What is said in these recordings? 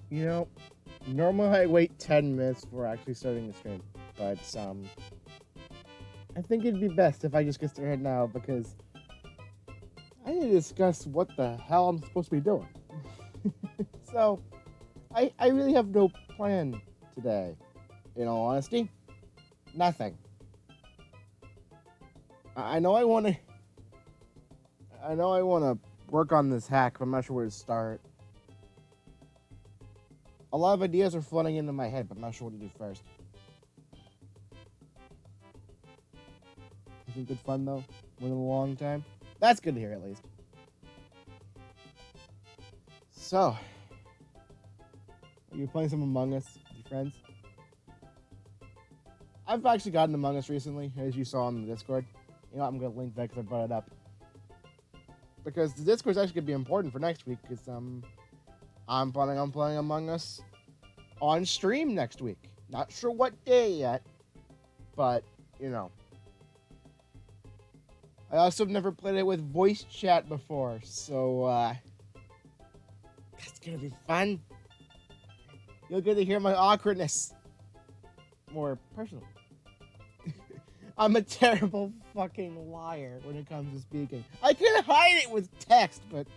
You know, normally I wait 10 minutes before actually starting the stream, but I think it'd be best if I just get started now because I need to discuss what the hell I'm supposed to be doing. So, I really have no plan today. In all honesty, nothing. I know I want to. I know I want to work on this hack, but I'm not sure where to start. A lot of ideas are flooding into my head, but I'm not sure what to do first. Isn't good fun though? Went a long time. That's good to hear at least. So, are you playing some Among Us with your friends? I've actually gotten Among Us recently, as you saw on the Discord. You know, I'm gonna link that because I brought it up. Because the Discord is actually gonna be important for next week. Because I'm planning on playing Among Us on stream next week. Not sure what day yet, but you know. I also have never played it with voice chat before, so that's gonna be fun. You'll get to hear my awkwardness more personally. I'm a terrible fucking liar when it comes to speaking. I can hide it with text, but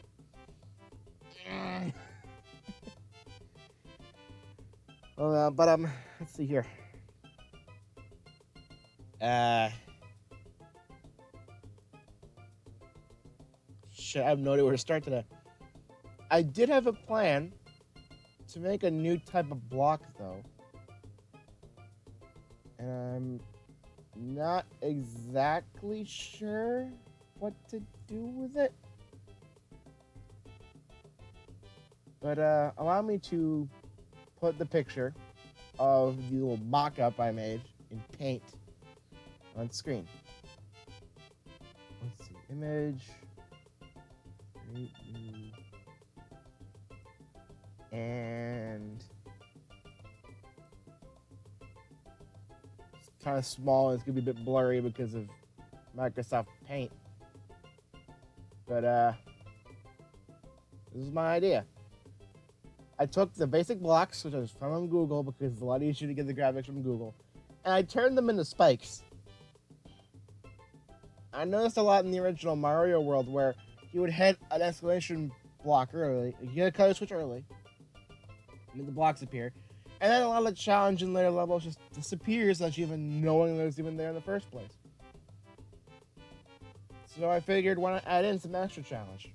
well, let's see here. Shit, I have no idea where to start today. I did have a plan to make a new type of block, though. And I'm not exactly sure what to do with it. But allow me to put the picture of the little mock-up I made in Paint on screen. Let's see, image, create new, and it's kind of small. It's gonna be a bit blurry because of Microsoft Paint. But this is my idea. I took the basic blocks, which I was from Google because it's a lot easier to get the graphics from Google, and I turned them into spikes. I noticed a lot in the original Mario world where you would hit an exclamation block early, you get a color switch early, and the blocks appear, and then a lot of the challenge in later levels just disappears without you even knowing that it was even there in the first place. So I figured why not add in some extra challenge.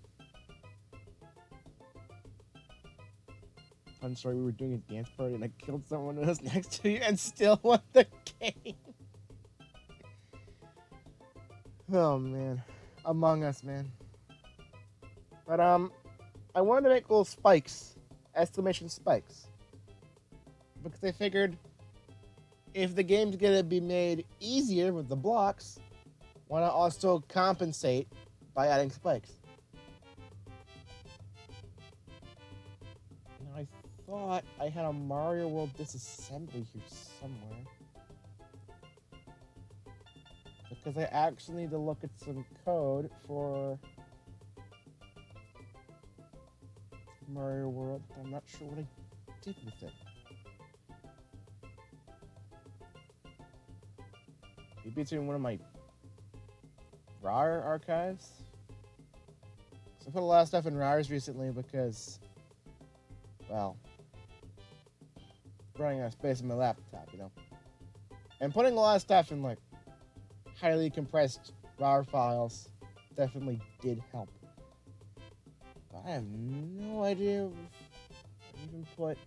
Fun story, we were doing a dance party and I killed someone who was next to you and still won the game. Oh man. Among Us, man. But I wanted to make little spikes. Exclamation spikes. Because I figured if the game's gonna be made easier with the blocks, why not also compensate by adding spikes? Now I thought I had a Mario World disassembly here somewhere. Because I actually need to look at some code for Mario World. I'm not sure what I did with it. Maybe it's in one of my RAR archives. So I put a lot of stuff in RARs recently because, well, running out of space in my laptop, you know. And putting a lot of stuff in like highly compressed RAR files definitely did help. But I have no idea if I even put.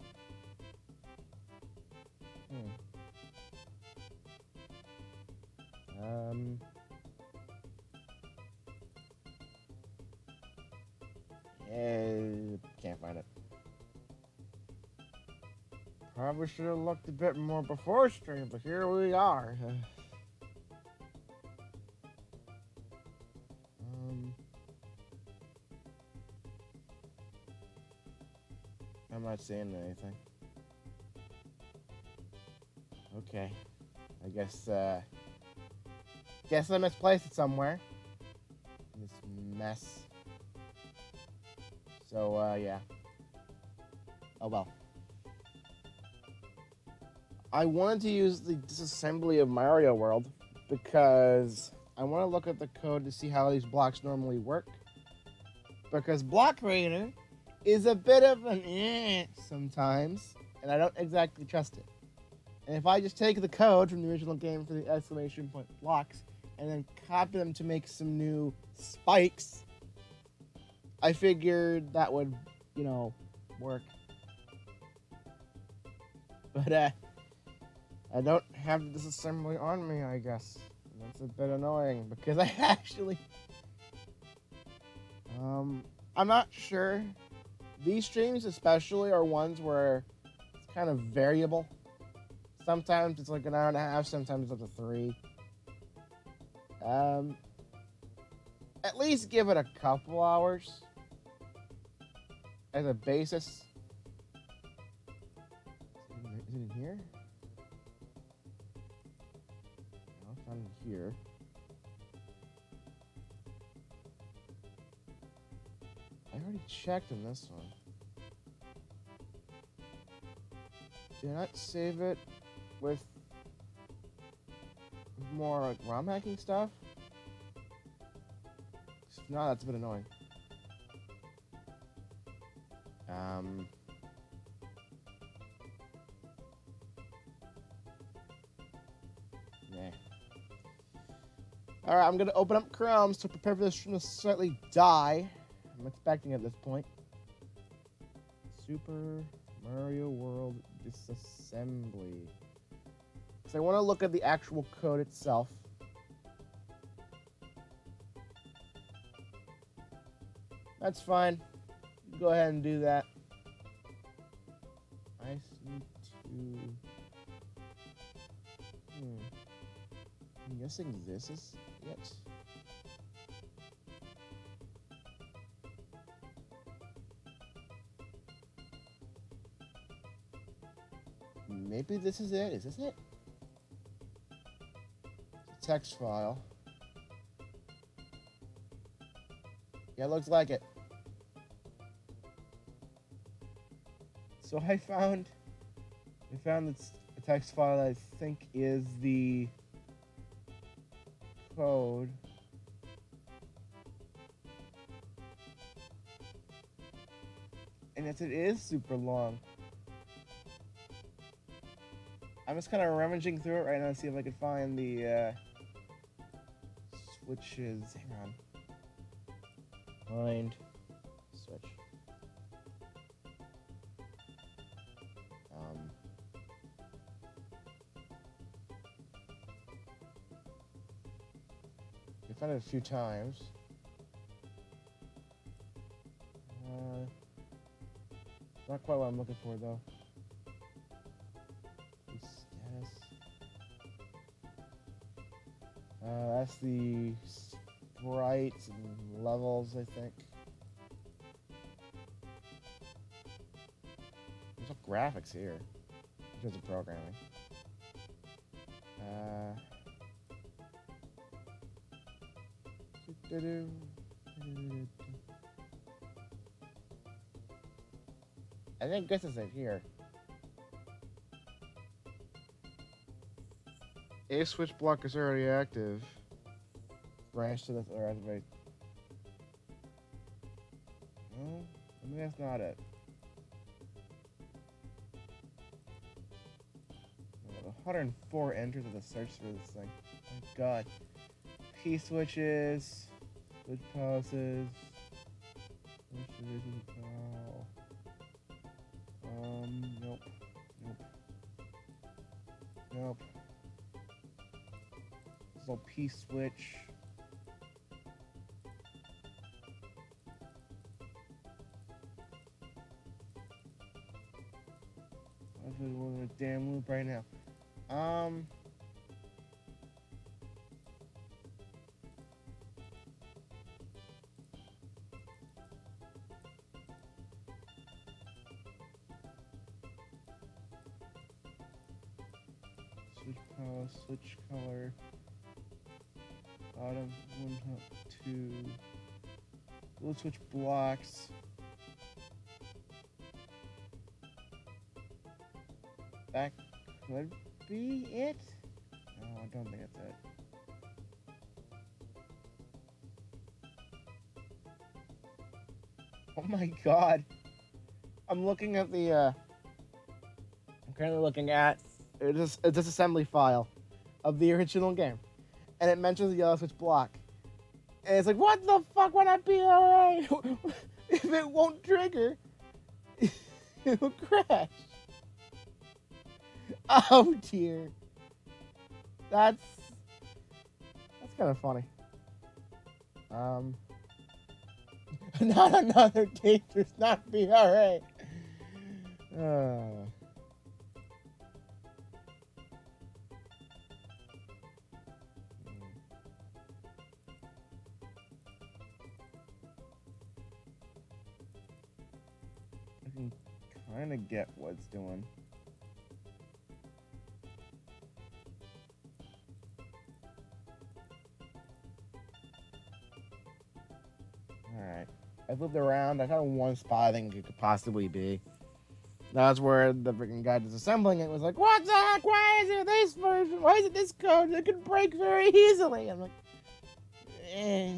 Can't find it. Probably should have looked a bit more before stream, but here we are. I'm not seeing anything. Okay. I guess I misplaced it somewhere. In this mess. So, yeah. Oh well. I wanted to use the disassembly of Mario World because I want to look at the code to see how these blocks normally work. Because Block Creator is a bit of an sometimes, and I don't exactly trust it. And if I just take the code from the original game for the exclamation point blocks and then copy them to make some new spikes, I figured that would, work. But I don't have the disassembly on me, I guess. And that's a bit annoying because I actually I'm not sure. These streams especially are ones where it's kind of variable. Sometimes it's like an hour and a half, sometimes it's up to 3. At least give it a couple hours as a basis. Is it in here? No, it's not in here. I already checked in this one. Did I not save it with more like ROM hacking stuff? If not, that's a bit annoying. Nah. Alright, I'm gonna open up Chrome to prepare for this stream to slightly die. I'm expecting at this point. Super Mario World disassembly. Because I want to look at the actual code itself. That's fine. Go ahead and do that. I need to... I'm guessing this is it. Maybe this is it. Is this it? It's a text file. Yeah, it looks like it. So I found this a text file that I think is the code. And yes, it is super long. I'm just kind of rummaging through it right now to see if I can find the switches. Hang on. Find switch. I found it a few times. Not quite what I'm looking for though. Status. That's the sprites and levels, I think. There's no graphics here in terms of programming. I think this is it here. A switch block is already active. Branch to this other activate. No, I mean that's not it. 104 enters of the search for this thing. Oh god. P switches, switch pauses, switches with a pow. Nope. Nope. Little P switch. We're in a damn loop right now. Switch power, switch color. Bottom 1, top 2. We'll switch blocks. Back hood be it? No, I don't think it's it. Oh my god. I'm looking at the, I'm currently looking at a disassembly file of the original game. And it mentions the yellow switch block. And it's like, what the fuck would that be alright? If it won't trigger, it'll crash. Oh dear. That's kind of funny. Not another dangerous not be alright. I can kind of get what it's doing. Alright. I've looked around. I found one spot I think it could possibly be. That's where the freaking guy disassembling it was like, what the heck? Why is it this version? Why is it this code? It can break very easily. I'm like, eh.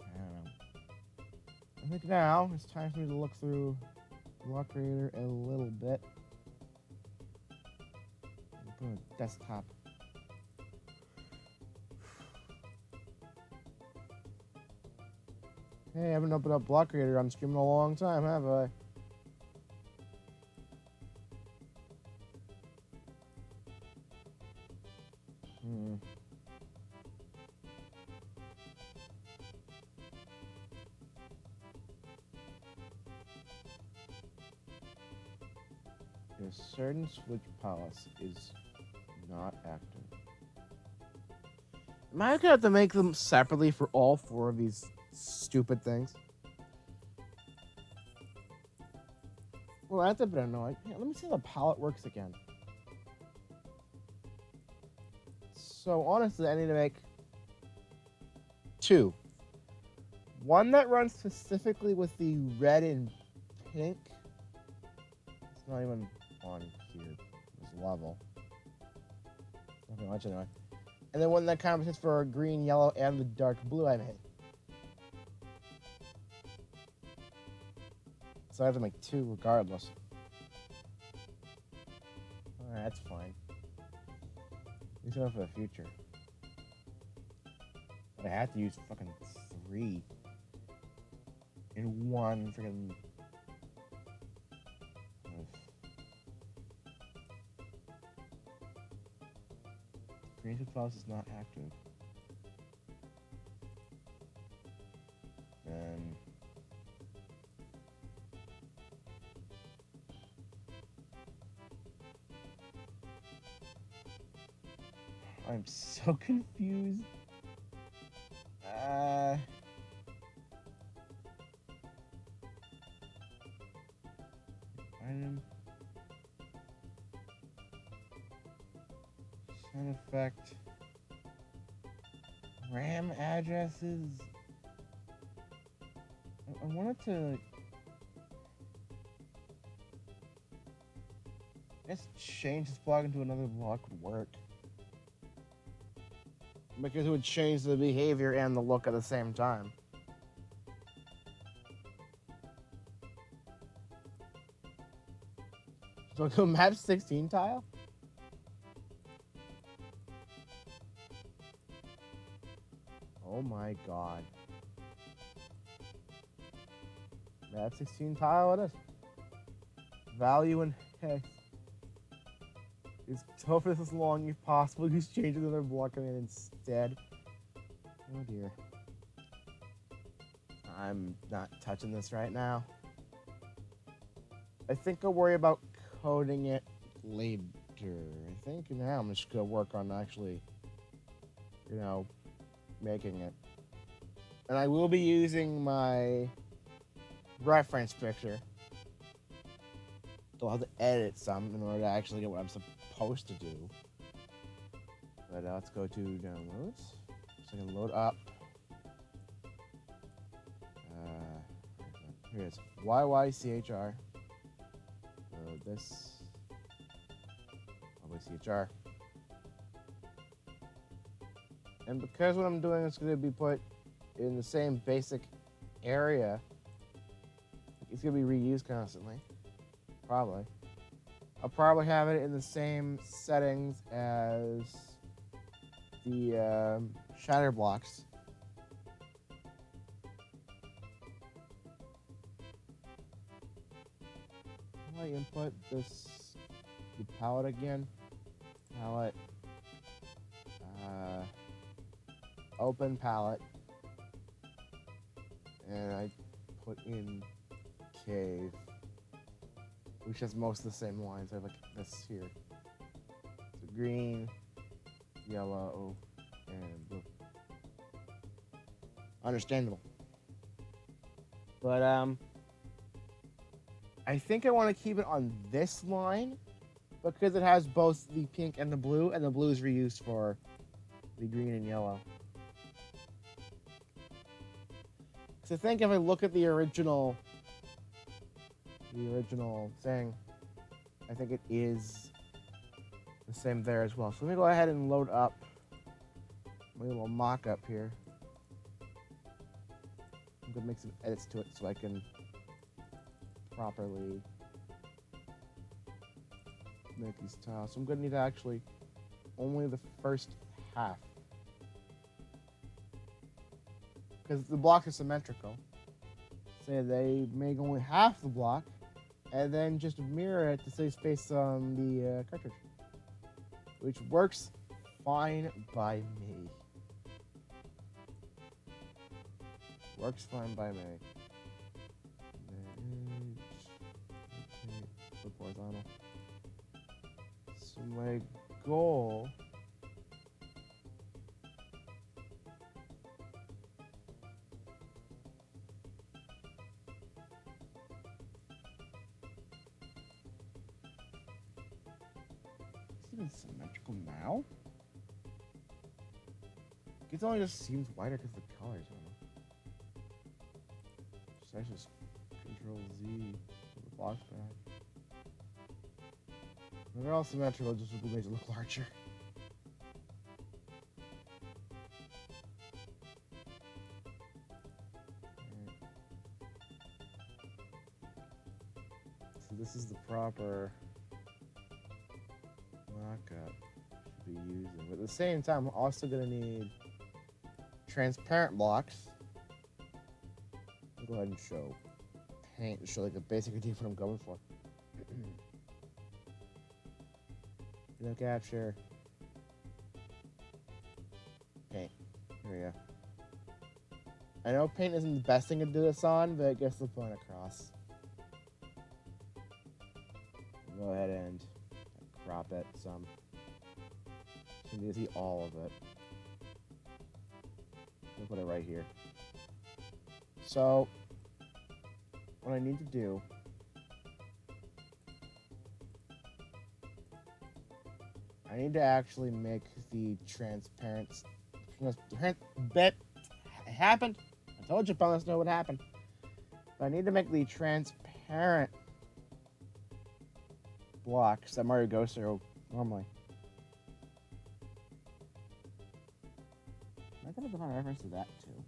I don't know. I think now it's time for me to look through Block Creator a little bit. Put on desktop. Hey, I haven't opened up Block Creator on stream in a long time, have I? A certain switch policy is not active. Am I gonna have to make them separately for all 4 of these stupid things? Well, that's a bit annoying. Yeah, let me see how the palette works again. So honestly, I need to make 2. One that runs specifically with the red and pink. It's not even on here, this level. Nothing much anyway. And then one that compensates for green, yellow, and the dark blue I made. So I have to make 2 regardless. Alright, that's fine. At least enough for the future. But I have to use fucking 3 in one freaking. Green Files is not active. Then I'm so confused. Item. Sound effect. RAM addresses. I wanted to just change this block into another block would work. Because it would change the behavior and the look at the same time. So go map 16 tile? Oh my god. Map 16 tile it is. Value and hex. It's tough for this as long as possible. Just change another block in instead. Oh dear. I'm not touching this right now. I think I'll worry about coding it later. I think now I'm just gonna work on actually, making it. And I will be using my reference picture. So I'll have to edit some in order to actually get what I'm supposed to do. But let's go to downloads. So I can load up. Here it is. YYCHR. This. CHR. And because what I'm doing is going to be put in the same basic area, it's going to be reused constantly. Probably. I'll probably have it in the same settings as the shatter blocks. How do I input the palette again? Palette. Open palette. And I put in cave, which has most of the same lines. I have like this here. So green, yellow, and blue. Understandable. But I think I want to keep it on this line because it has both the pink and the blue is reused for the green and yellow. So I think if I look at the original thing, I think it is the same there as well. So let me go ahead and load up my little mock-up here. I'm gonna make some edits to it so I can properly make these tiles. So I'm gonna need actually only the first half, because the blocks are symmetrical. Say they make only half the block, and then just mirror it to save space on the cartridge, which works fine by me. Works fine by me. Flip horizontal. So my goal is even symmetrical now? It only just seems wider because the colors on it. So I just Control Z for the box back. When they're all symmetrical, just makes it look larger. So this is the proper mock-up should be using. But at the same time, we're also going to need transparent blocks. I'll go ahead and show paint to show like the basic idea of what I'm going for. No capture. Paint. Here we go. I know paint isn't the best thing to do this on, but it gets the point across. Go ahead and crop it some. So you can see all of it. I'll put it right here. So, what I need to do I need to actually make the transparent bit. It happened. I told you, fellas, know what happened. But I need to make the transparent blocks that Mario goes through normally. I thought I have a reference to that too.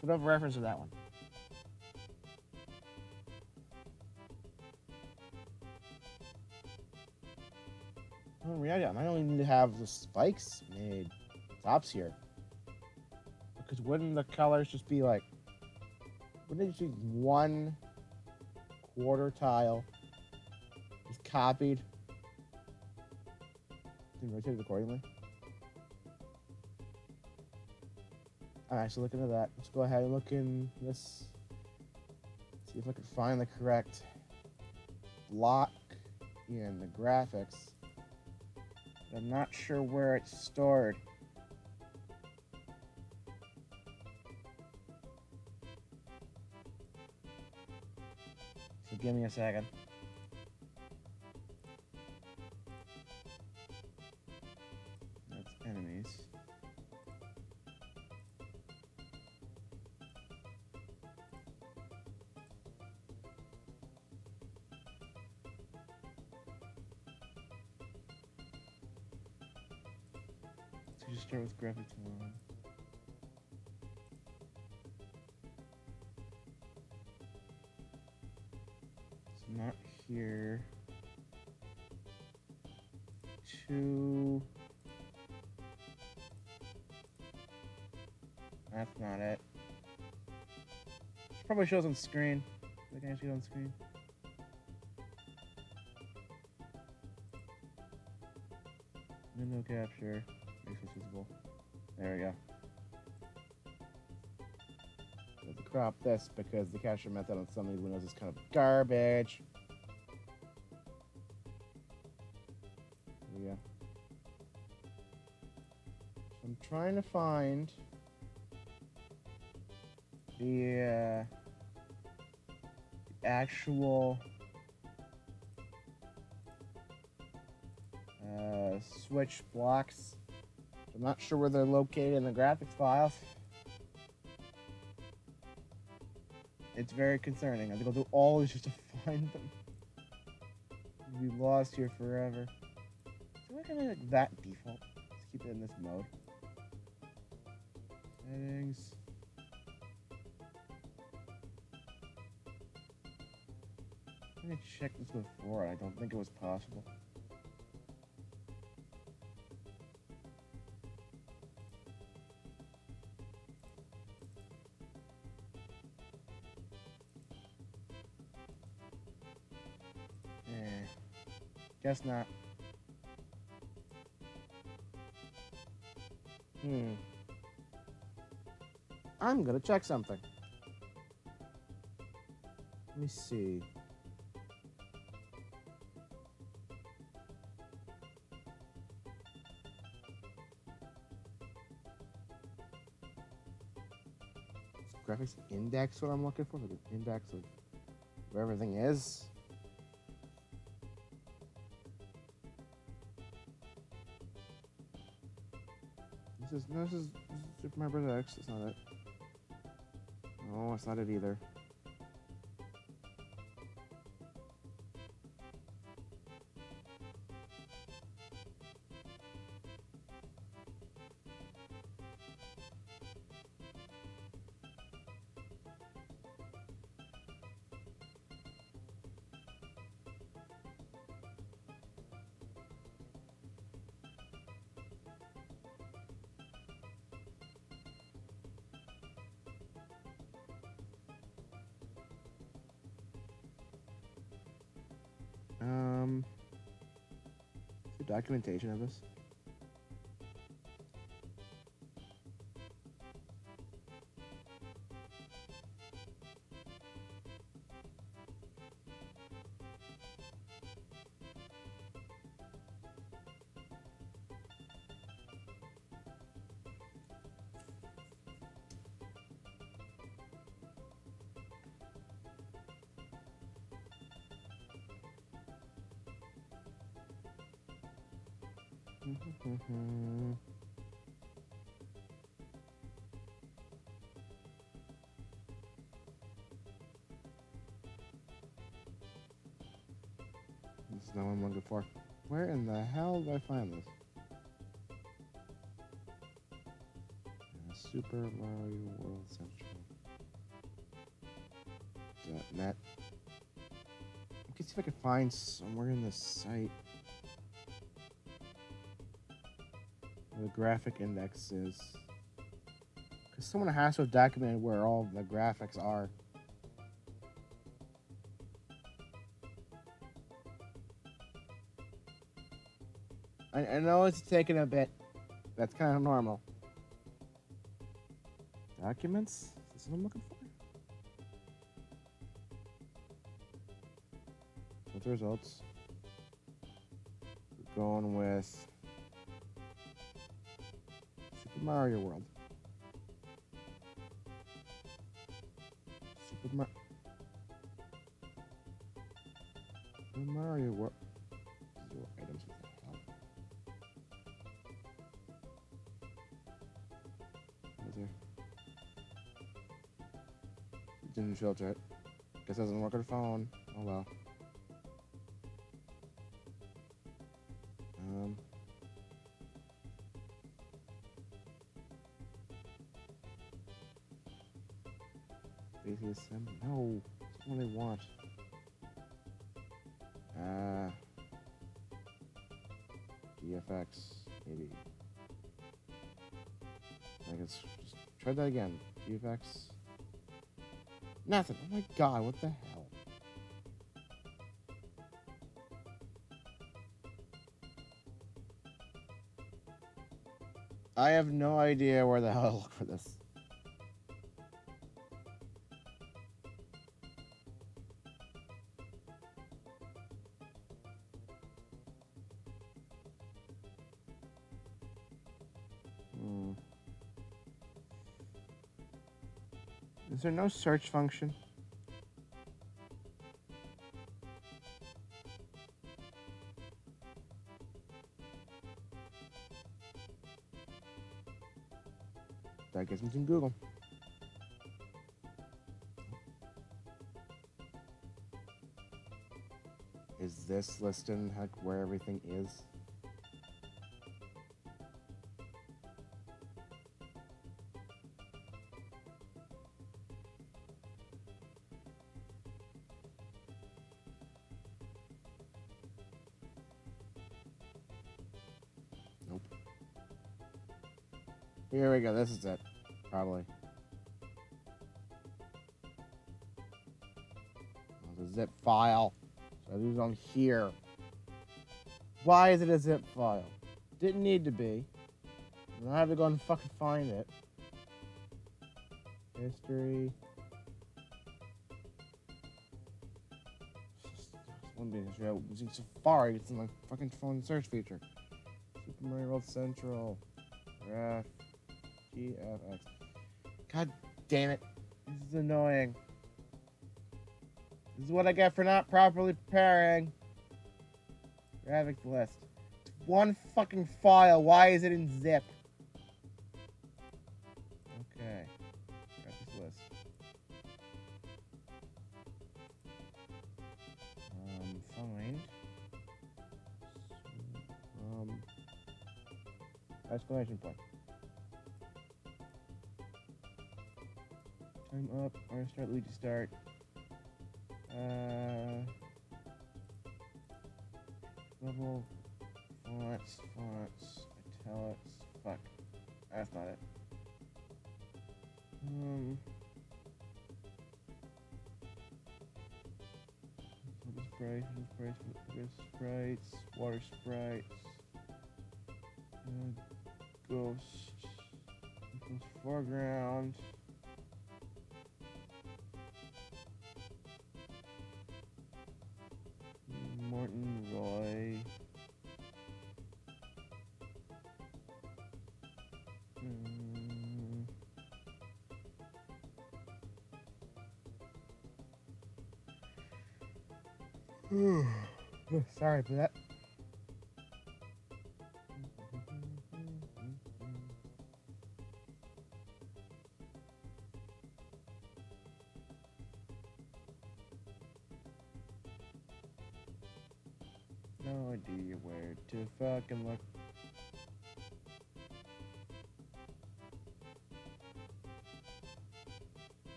So I have a reference to that one. In reality, I might only need to have the spikes made tops here. Because wouldn't the colors just be like... Wouldn't it just be one quarter tile just copied and rotated accordingly? Alright, so looking at that, let's go ahead and look in this. See if I can find the correct block in the graphics. I'm not sure where it's stored. So give me a second. That's enemies. just start with graphics one. It's not here. 2. That's not it. It probably shows on screen. I can see it on screen. Window capture. Makes this visible. There we go. I have to crop this because the capture method on some of these windows is kind of garbage. There we go. So I'm trying to find the actual switch blocks. I'm not sure where they're located in the graphics files. It's very concerning. I think I'll do all this just to find them. We'll be lost here forever. So I can make that default. Let's keep it in this mode. Settings. I'm gonna check this before. I don't think it was possible. Guess not. I'm gonna check something. Let me see. Graphics index, what I'm looking for? Like an index of where everything is. This is Super Mario Bros. X. That's not it. No, it's not it either. The documentation of this. This is not what I'm looking for. Where in the hell did I find this? Super Mario World Central. .net. I can see if I can find somewhere in this site where the graphic index is. Because someone has to have documented where all the graphics are. I know it's taking a bit. That's kind of normal. Documents? Is this what I'm looking for? With the results. We're going with Super Mario World. Super Mario World. Zero items. What the hell? What was there? Didn't filter it. Guess it doesn't work on the phone. Oh well. Basic assembly. No, that's what I want. GFX, maybe. I guess just try that again. GFX. Nothing. Oh my god, what the hell? I have no idea where the hell to look for this. Is there no search function? That gets me to Google. Is this listing like where everything is? Nope. Here we go. This is it. Probably. Oh, the zip file. So it is on here. Why is it a zip file? Didn't need to be. I have to go and fucking find it. History. One being history. I was using Safari. It's in my fucking phone search feature. Super Mario World Central. Graph. GFX. God damn it. This is annoying. This is what I get for not properly preparing. Graphics list. It's one fucking file. Why is it in zip? Okay. Graphics list. Find. Exclamation point. Time up. Or start Luigi start. Level. Fonts. Italics. Fuck. That's not it. Sprites, water sprites, ghost, foreground, Morton Roy, sorry for that. No idea where to fucking look.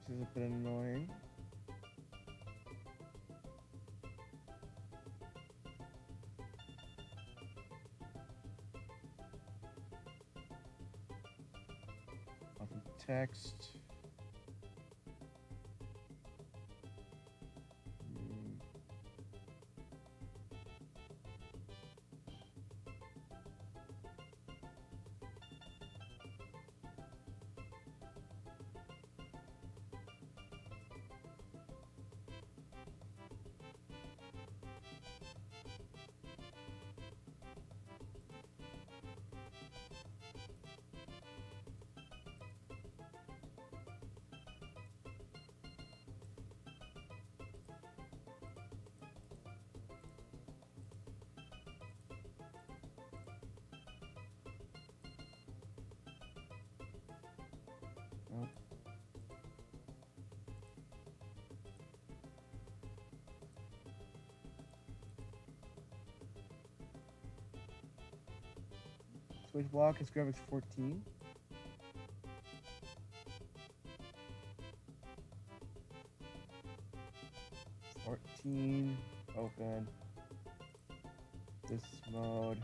This is a bit annoying. Off of text. Which block is graphics 14? Open. This mode.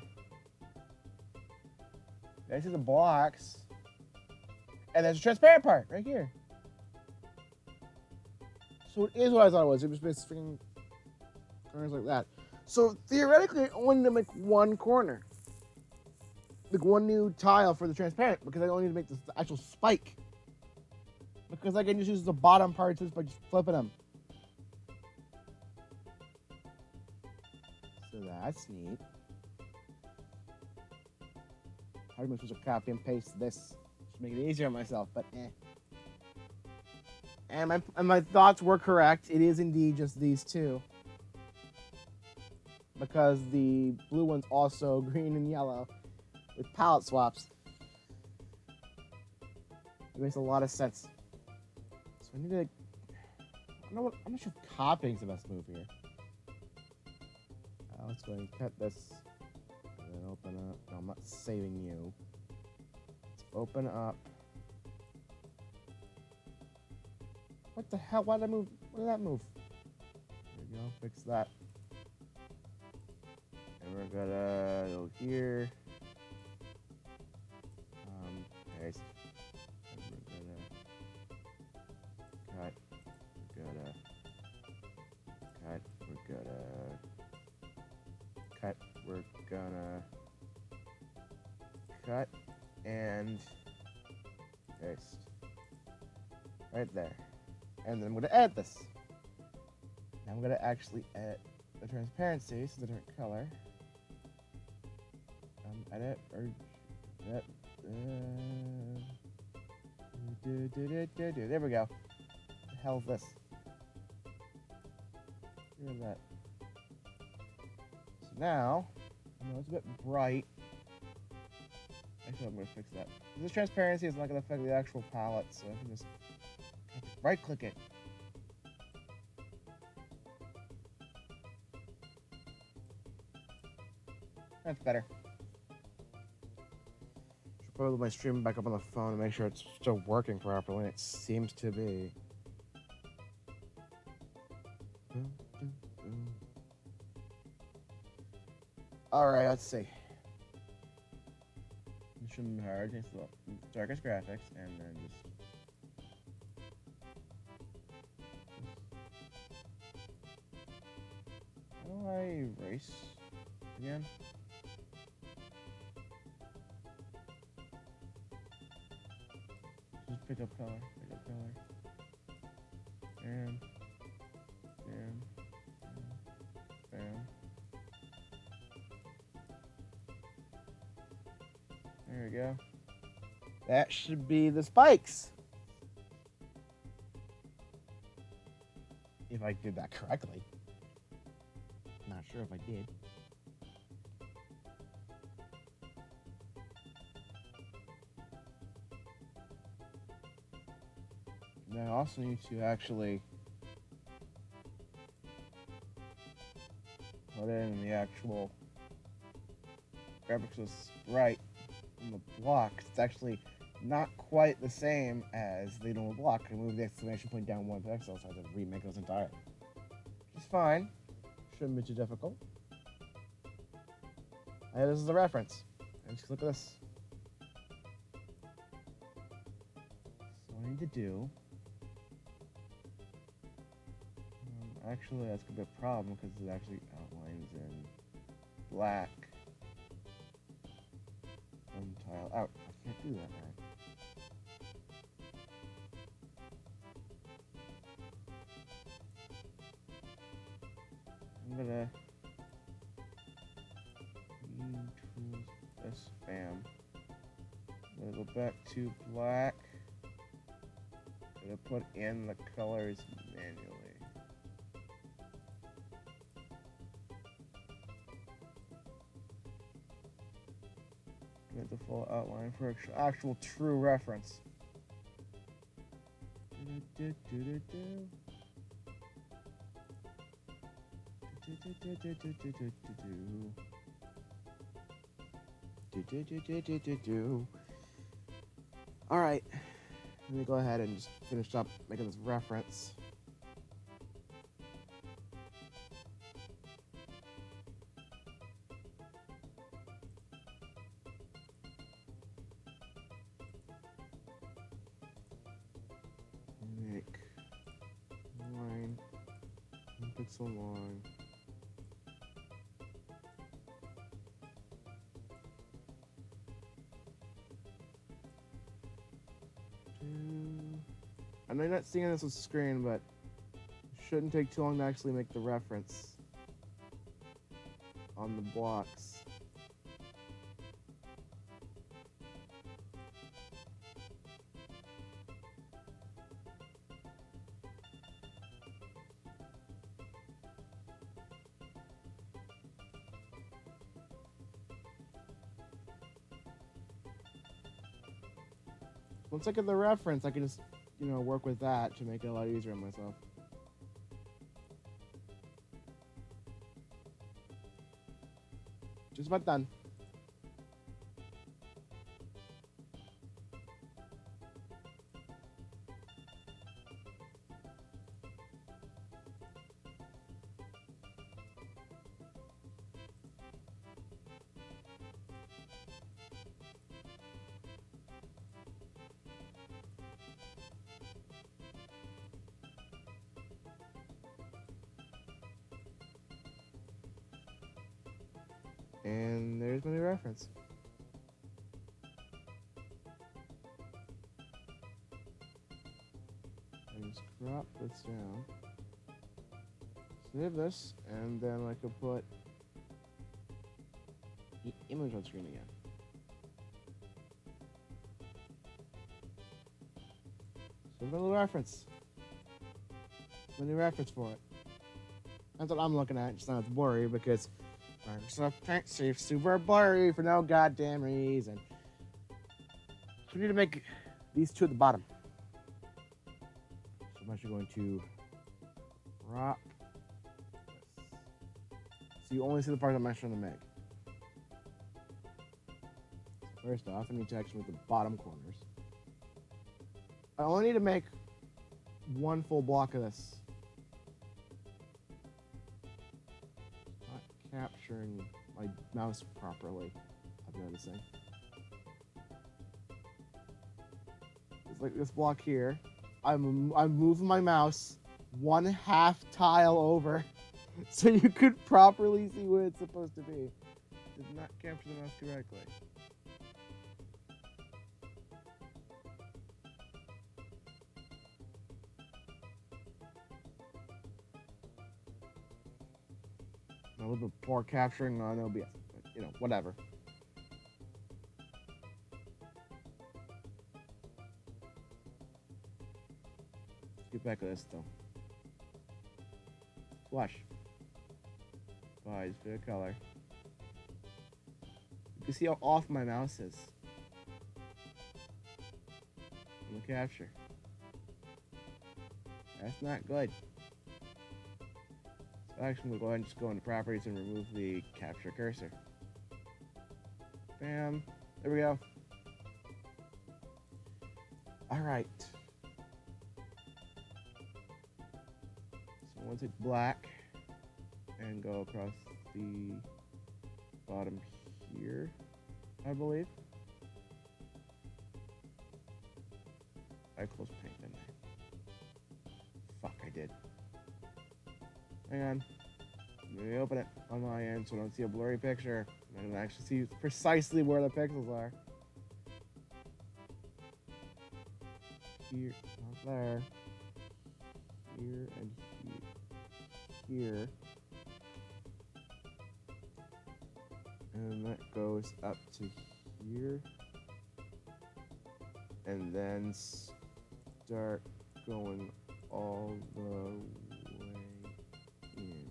This is the blocks. And there's a transparent part right here. So it is what I thought it was. It was just freaking corners like that. So theoretically, I only need to make one corner. Like one new tile for the transparent because I only need to make the actual spike. Because I can just use the bottom parts by just flipping them. So that's neat. How am I supposed to copy and paste this? Just make it easier on myself, but eh. And my thoughts were correct. It is indeed just these two. Because the blue one's also green and yellow with palette swaps. It makes a lot of sense. So I need to... I'm not sure if copying's the best move here. Let's go ahead and cut this. And then open up. No, I'm not saving you. Let's open up. What the hell? Why did I move? Why did that move? There we go. Fix that. And we're gonna go here. Paste. And we're gonna cut. We're gonna cut. We're gonna cut. We're gonna cut and paste. Right there. And then I'm going to edit this. Now I'm going to actually edit the transparency so it's a different color. Edit or edit. There we go. What the hell is this? Look at that. So now, I know it's a bit bright. Actually, I'm going to fix that. This transparency is not going to affect the actual palette, so I can just right-click it. That's better. Should probably load my stream back up on the phone and make sure it's still working properly. It seems to be. Alright, let's see. Shouldn't be hard. Just look. Darkest graphics, and then just. How do I erase again? Just pick up color, and bam. There we go. That should be the spikes. If I did that correctly. Not sure if I did. And I also need to actually put in the actual graphics was right on the block. It's actually not quite the same as the normal block. I moved the exclamation point down 1 pixel, so I had to remake those entirely. Which is fine. Shouldn't be too difficult. And this is the reference. And just look at this. So what I need to do. Actually, that's gonna be a problem because it actually outlines in black. One tile out. I can't do that, right? I'm gonna tools this bam. I'm gonna go back to black. I'm gonna put in the colors manually. Get the full outline for actual true reference. All right, let me go ahead and just finish up making this reference. Make line 1 pixel long. I know you're not seeing this on screen, but it shouldn't take too long to actually make the reference on the blocks. Once I get the reference, I can just, work with that to make it a lot easier on myself. Just about done. And there's my new reference. I just crop this down. Save this, and then I could put the image on screen again. So my new reference. It's my new reference for it. That's what I'm looking at, just not as blurry because Microsoft Paint seems super blurry for no goddamn reason. So we need to make these two at the bottom. So I'm actually going to crop this. So you only see the part I'm actually trying to make. So first off, I need to actually make the bottom corners. I only need to make one full block of this. Capturing my mouse properly, I'm noticing. It's like this block here. I'm moving my mouse 1/2 tile over so you could properly see what it's supposed to be. Did not capture the mouse correctly. A little bit poor capturing on OBS, but whatever. Let's get back to this though. Flush. Size, bit of color. You can see how off my mouse is on the capture. That's not good. Actually, we'll go ahead and just go into properties and remove the capture cursor. Bam. There we go. All right. So once it's black and go across the bottom here, I believe. I closed paint, didn't I? Fuck, I did. Hang on. Let me open it on my end so I don't see a blurry picture. I can actually see precisely where the pixels are. Here, not there. Here and here. Here. And that goes up to here. And then start going all the way in.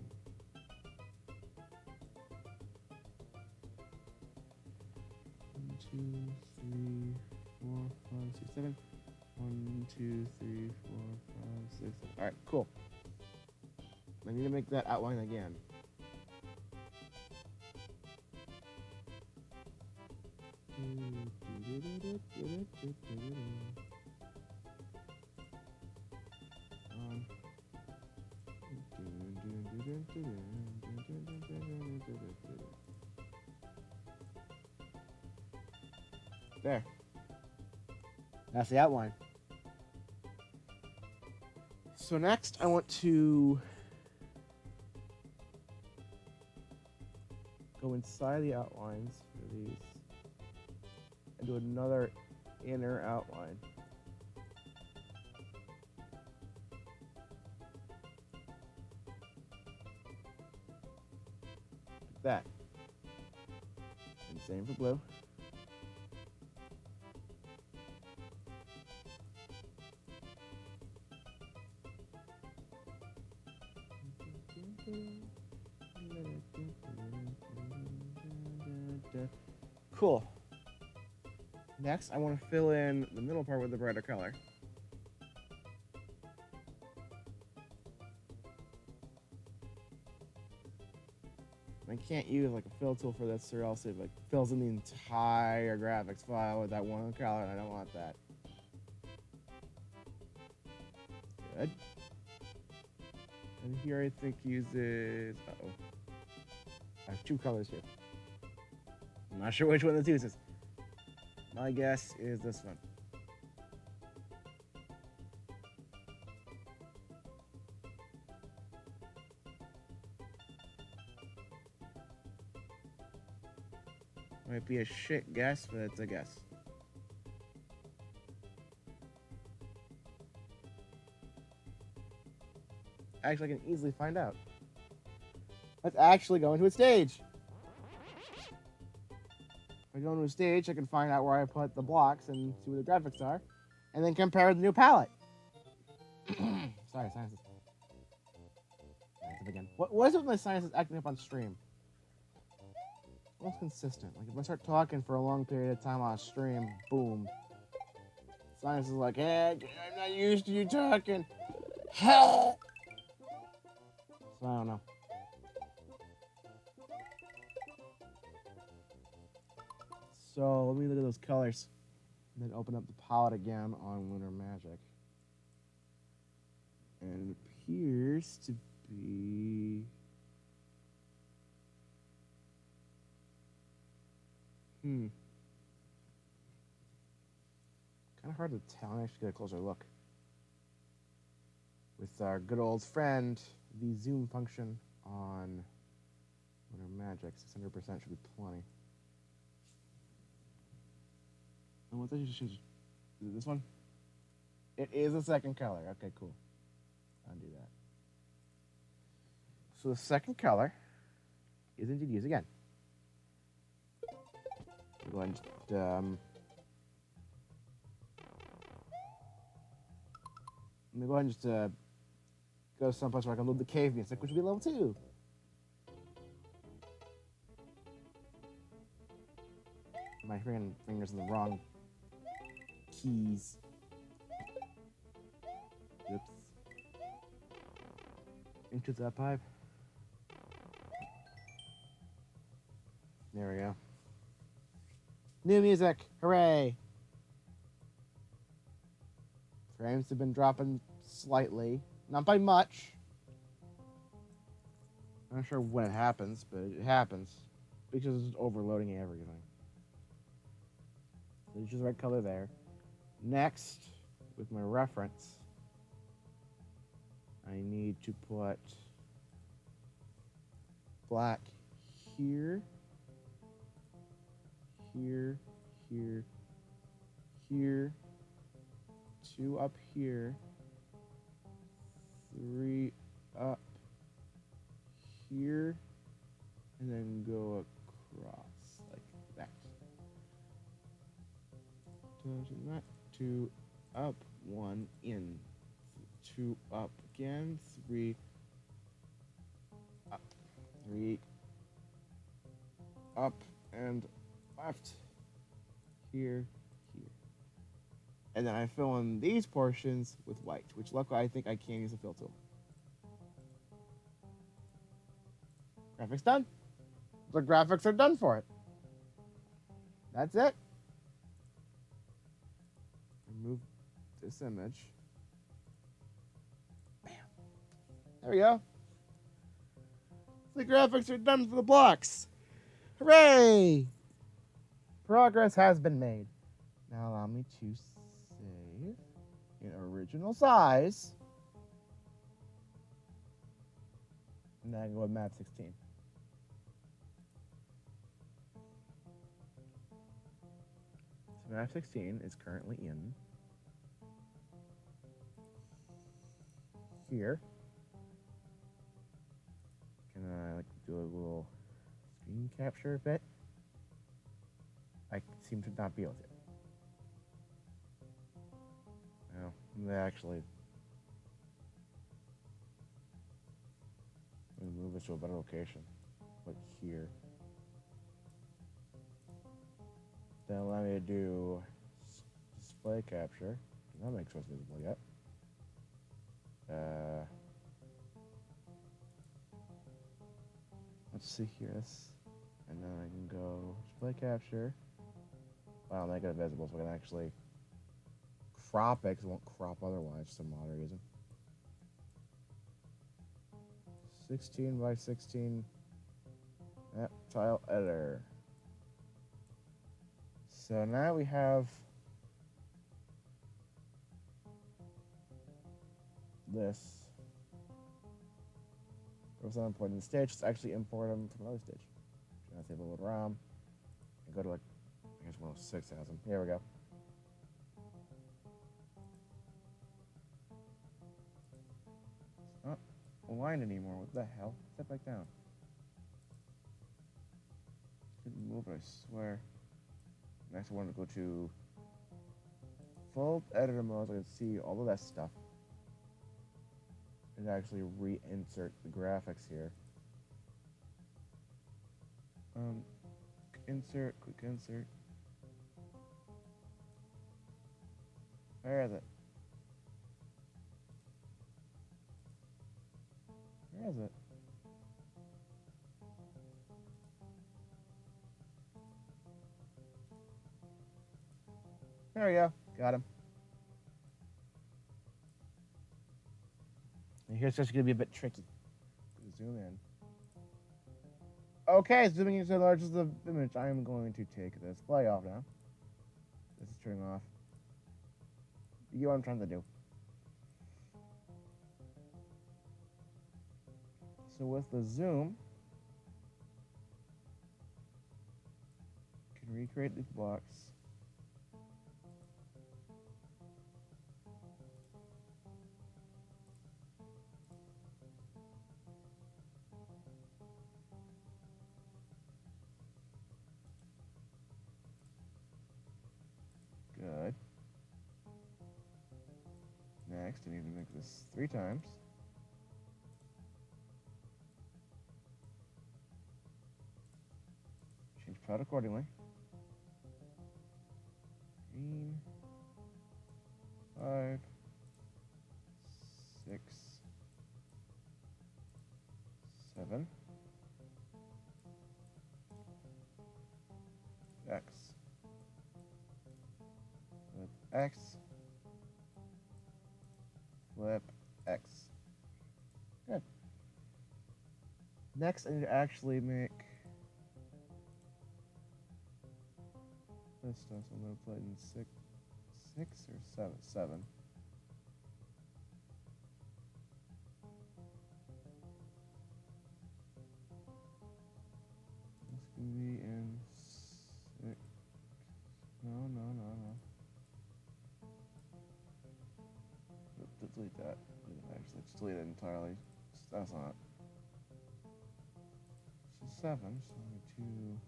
1, 2, 3, 4, 5, 6, 7. 1, 2, 3, 4, 5, 6, 7. All right, cool. I need to make that outline again. There. That's the outline. So next, I want to go inside the outlines for these and do another inner outline. Like that. And same for blue. Cool. Next, I want to fill in the middle part with the brighter color. I can't use like a fill tool for this, or else it like fills in the entire graphics file with that one color, and I don't want that. Good. And here I think uses. Uh-oh. I have two colors here. I'm not sure which one this uses. My guess is this one. Might be a shit guess, but it's a guess. Actually, I can easily find out. Let's actually go into a stage. If I go into a stage, I can find out where I put the blocks and see what the graphics are, and then compare the new palette. Sorry, sinuses. Again. What is it with my sinuses acting up on stream? What's consistent? Like if I start talking for a long period of time on a stream, boom. Sinus is like, hey, I'm not used to you talking. Hell. So I don't know. So let me look at those colors. And then open up the palette again on Lunar Magic. And it appears to be... Kind of hard to tell. I should get a closer look. With our good old friend, the zoom function on Lunar Magic, 600% should be plenty. And what did you choose? Is it this one? It is a second color. Okay, cool. Undo that. So the second color is indeed used again. Go ahead and just, let me go ahead and just go someplace where I can load the cave music, which would be level 2. My fingers in the wrong keys. Oops. Into that pipe. There we go. New music! Hooray! Frames have been dropping slightly. Not by much. I'm not sure when it happens, but it happens. Because it's overloading everything. So it's just the right color there. Next, with my reference, I need to put black here. Here, here, here, 2 up here, 3 up here, and then go across like that. Not 2 up, 1 in, 2 up again, 3 up, 3 up, and left, here, here. And then I fill in these portions with white, which luckily I think I can use a fill tool. Graphics done. The graphics are done for it. That's it. this image. Bam. There we go. The graphics are done for the blocks. Hooray! Progress has been made. Now allow me to save in original size. And then I can go with map 16. So map 16 is currently in here. Can I do a little screen capture bit? I seem to not be able to. Well, they actually move this to a better location. Like here. Then allow me to do display capture. That makes what's visible yet. Let's see here. And then I can go display capture. Wow, make it visible so I can actually crop it because it won't crop otherwise for some odd reason. 16 by 16 tile editor. So now we have this. There was an import in the stage. Let's actually import them from another stage. Let's save a load ROM and go to like, I guess 106,000. Here we go. It's not aligned anymore. What the hell? Step back down. Couldn't move it, I swear. Next, I want to go to full editor mode so I can see all of that stuff. And actually reinsert the graphics here. Insert, quick insert. Where is it? Where is it? There we go. Got him. And here's just going to be a bit tricky. Zoom in. Okay, zooming into the largest of the image. I am going to take the display off now. This is turning off. You get what I'm trying to do. So with the zoom, you can recreate these blocks. Good. Next, I need to make this 3 times. Change palette accordingly. Green. 5. 6. 7. X. Flip X. Flip X. Good. Next, I need to actually make this stuff. So I'm going to put in 6 or 7. 7. This can be in 6. No. Delete that. Actually, let's delete it entirely. That's not. It's 7. So I need 2.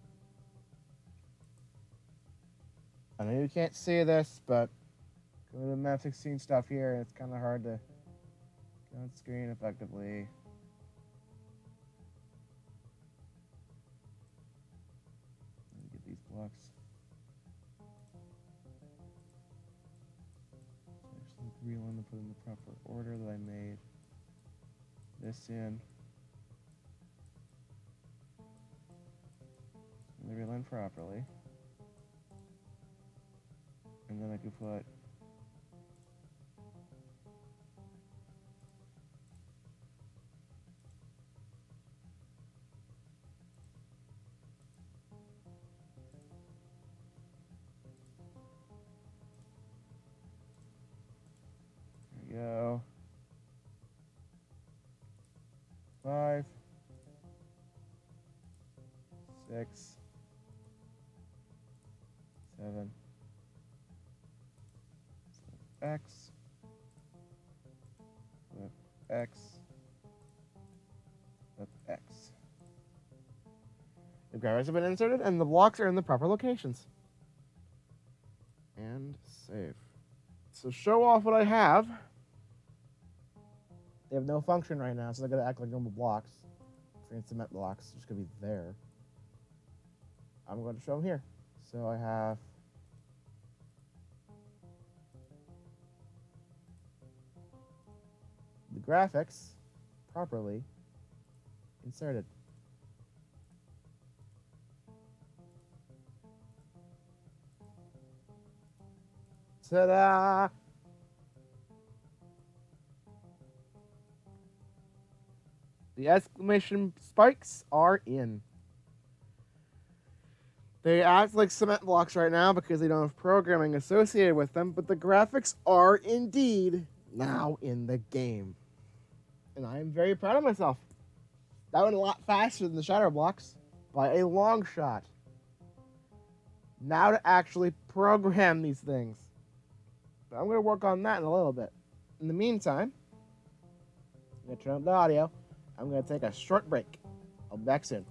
I know you can't see this, but go to the map 16 stuff here, and it's kind of hard to get on screen effectively. Let me get these blocks. Actually, rewind and put in the proper order that I made this in. Let me reline properly. And then I can put 5, 6, 7, X, flip X, flip X. The graphics have been inserted and the blocks are in the proper locations. And save. So show off what I have. They have no function right now, so they're going to act like normal blocks. Freaking cement blocks. They're just going to be there. I'm going to show them here. So I have the graphics properly inserted. Ta-da! The exclamation spikes are in. They act like cement blocks right now because they don't have programming associated with them, but the graphics are indeed now in the game. And I am very proud of myself. That went a lot faster than the shadow blocks by a long shot. Now to actually program these things. But I'm going to work on that in a little bit. In the meantime, I'm going to turn up the audio. I'm going to take a short break. I'll be back soon.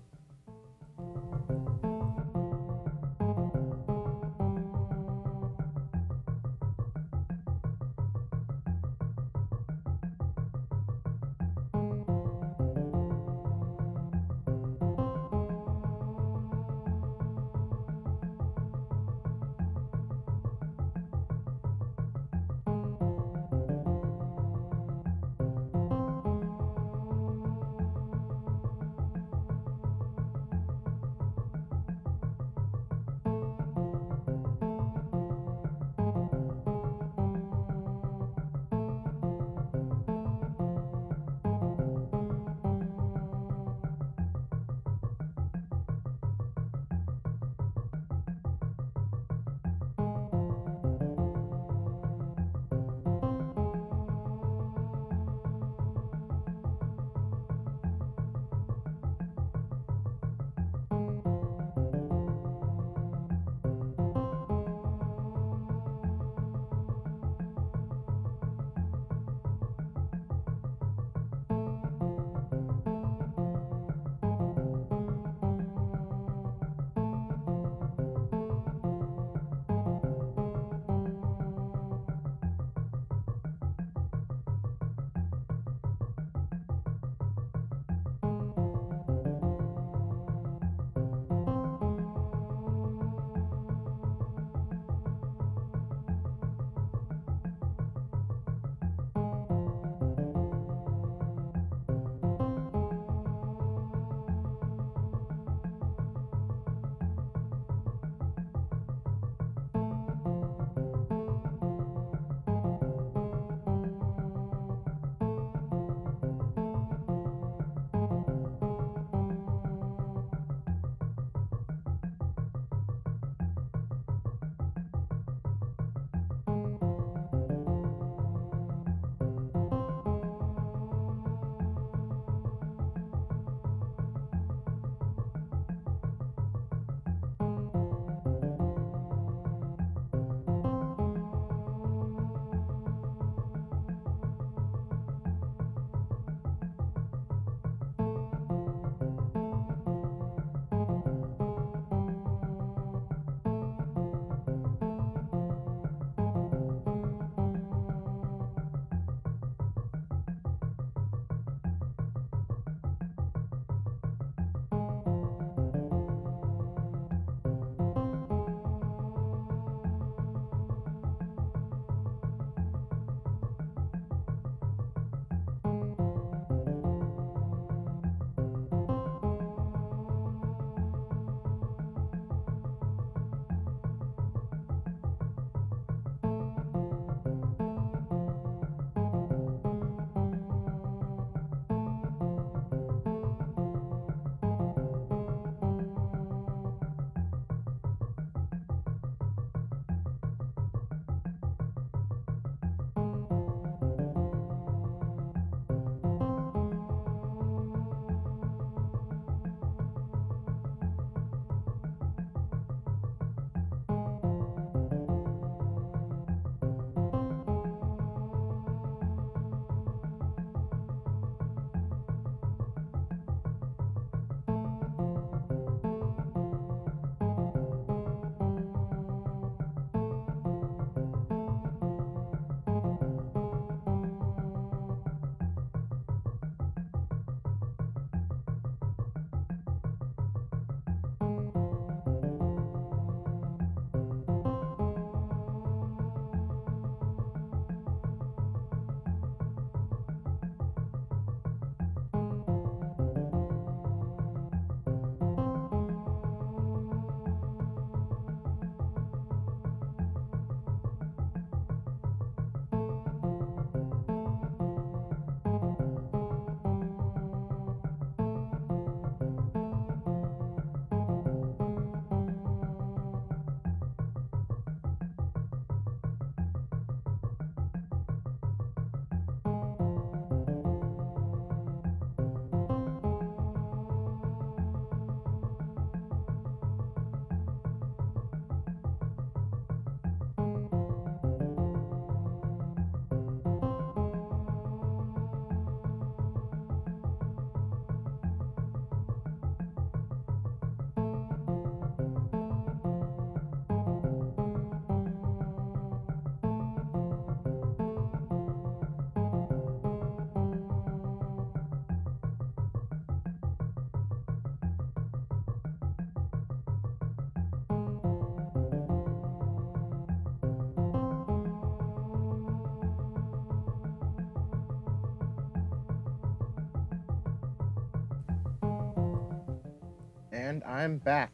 And I'm back.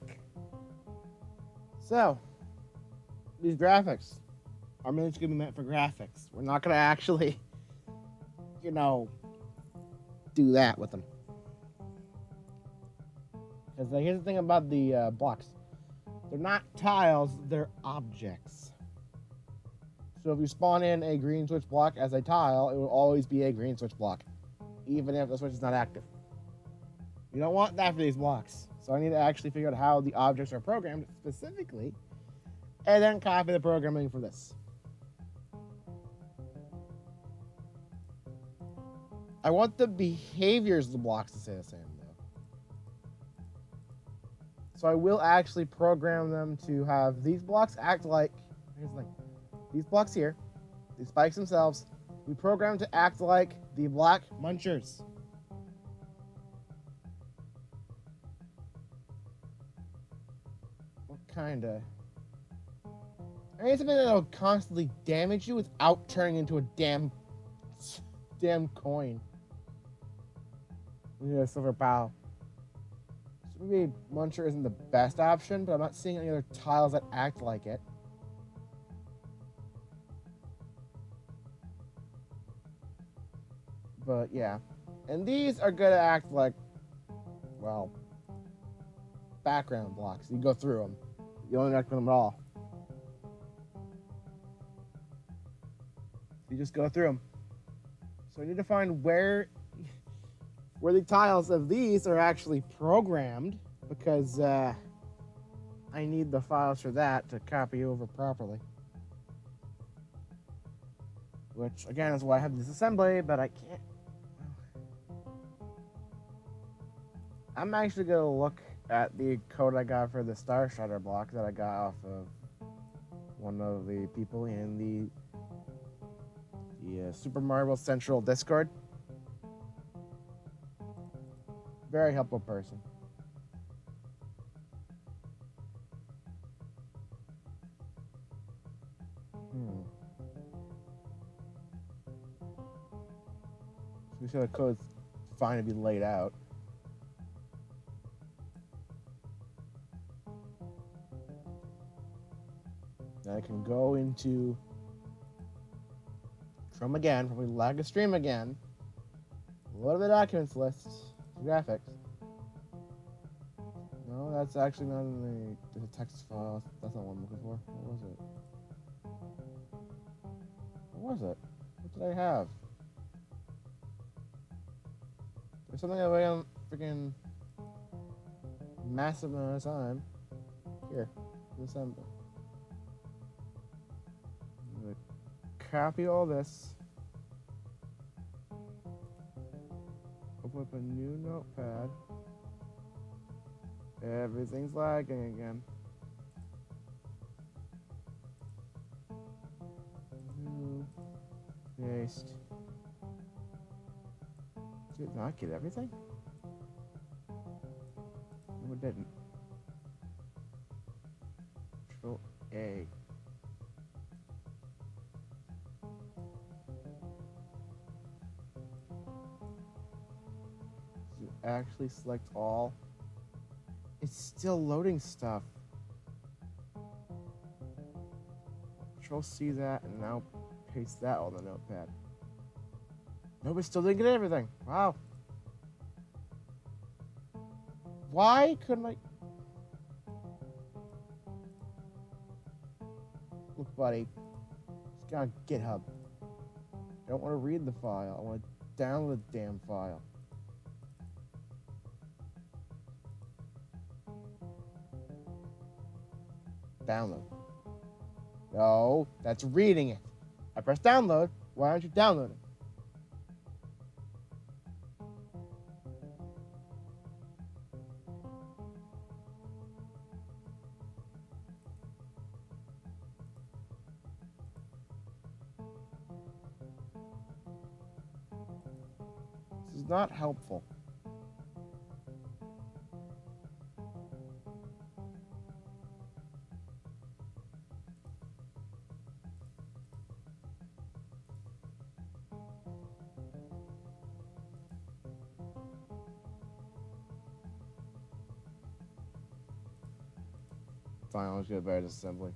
So, these graphics are mainly going to be meant for graphics. We're not going to actually, do that with them. Because here's the thing about the blocks. They're not tiles, they're objects. So if you spawn in a green switch block as a tile, it will always be a green switch block, even if the switch is not active. You don't want that for these blocks. So I need to actually figure out how the objects are programmed specifically, and then copy the programming for this. I want the behaviors of the blocks to stay the same, though. So I will actually program them to have these blocks act like, here's the thing, these blocks here, these spikes themselves, we program to act like the block munchers. What kind of? I need something that'll constantly damage you without turning into a damn coin. Yeah, silver bow. So maybe muncher isn't the best option, but I'm not seeing any other tiles that act like it. But yeah, and these are gonna act like, well, background blocks. You go through them. You don't interact with them at all. You just go through them. So I need to find where the tiles of these are actually programmed, because I need the files for that to copy over properly. Which, again, is why I have this assembly, but I can't. I'm actually going to look at the code I got for the Star Strider block that I got off of one of the people in the Super Mario Central Discord. Very helpful person. So we see the code's fine to be laid out. Now I can go into Chrome again, probably lag a stream again. Load the documents list, graphics. No, that's actually not in the text file. That's not what I'm looking for. What was it? What was it? What did I have? There's something that way on freaking massive amount of time. Here, assemble. I'm gonna copy all this. Open up a new notepad. Everything's lagging again. New. Paste. Did it not get everything? No, it didn't. Control A. Does it actually select all? It's still loading stuff. Control C that and now paste that on the notepad. No, we still didn't get everything. Wow. Why couldn't I? Look, buddy. It's got GitHub. I don't want to read the file. I want to download the damn file. Download. No, that's reading it. I press download. Why aren't you downloading? This is not helpful. fine. Let's get better assembly.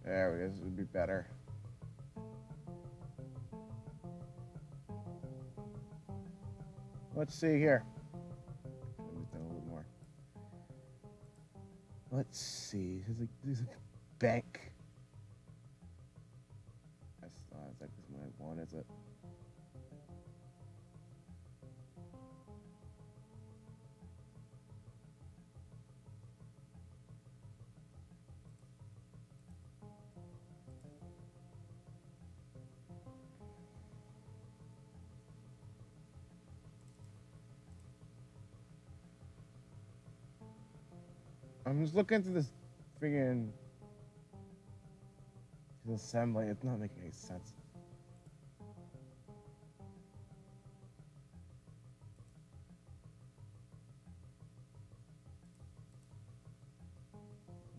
There it is. It would be better. Let's see here. Maybe a little more. Let's see. There's a bank. That's not exactly what I want, is it? I'm just looking through this friggin' assembly. It's not making any sense.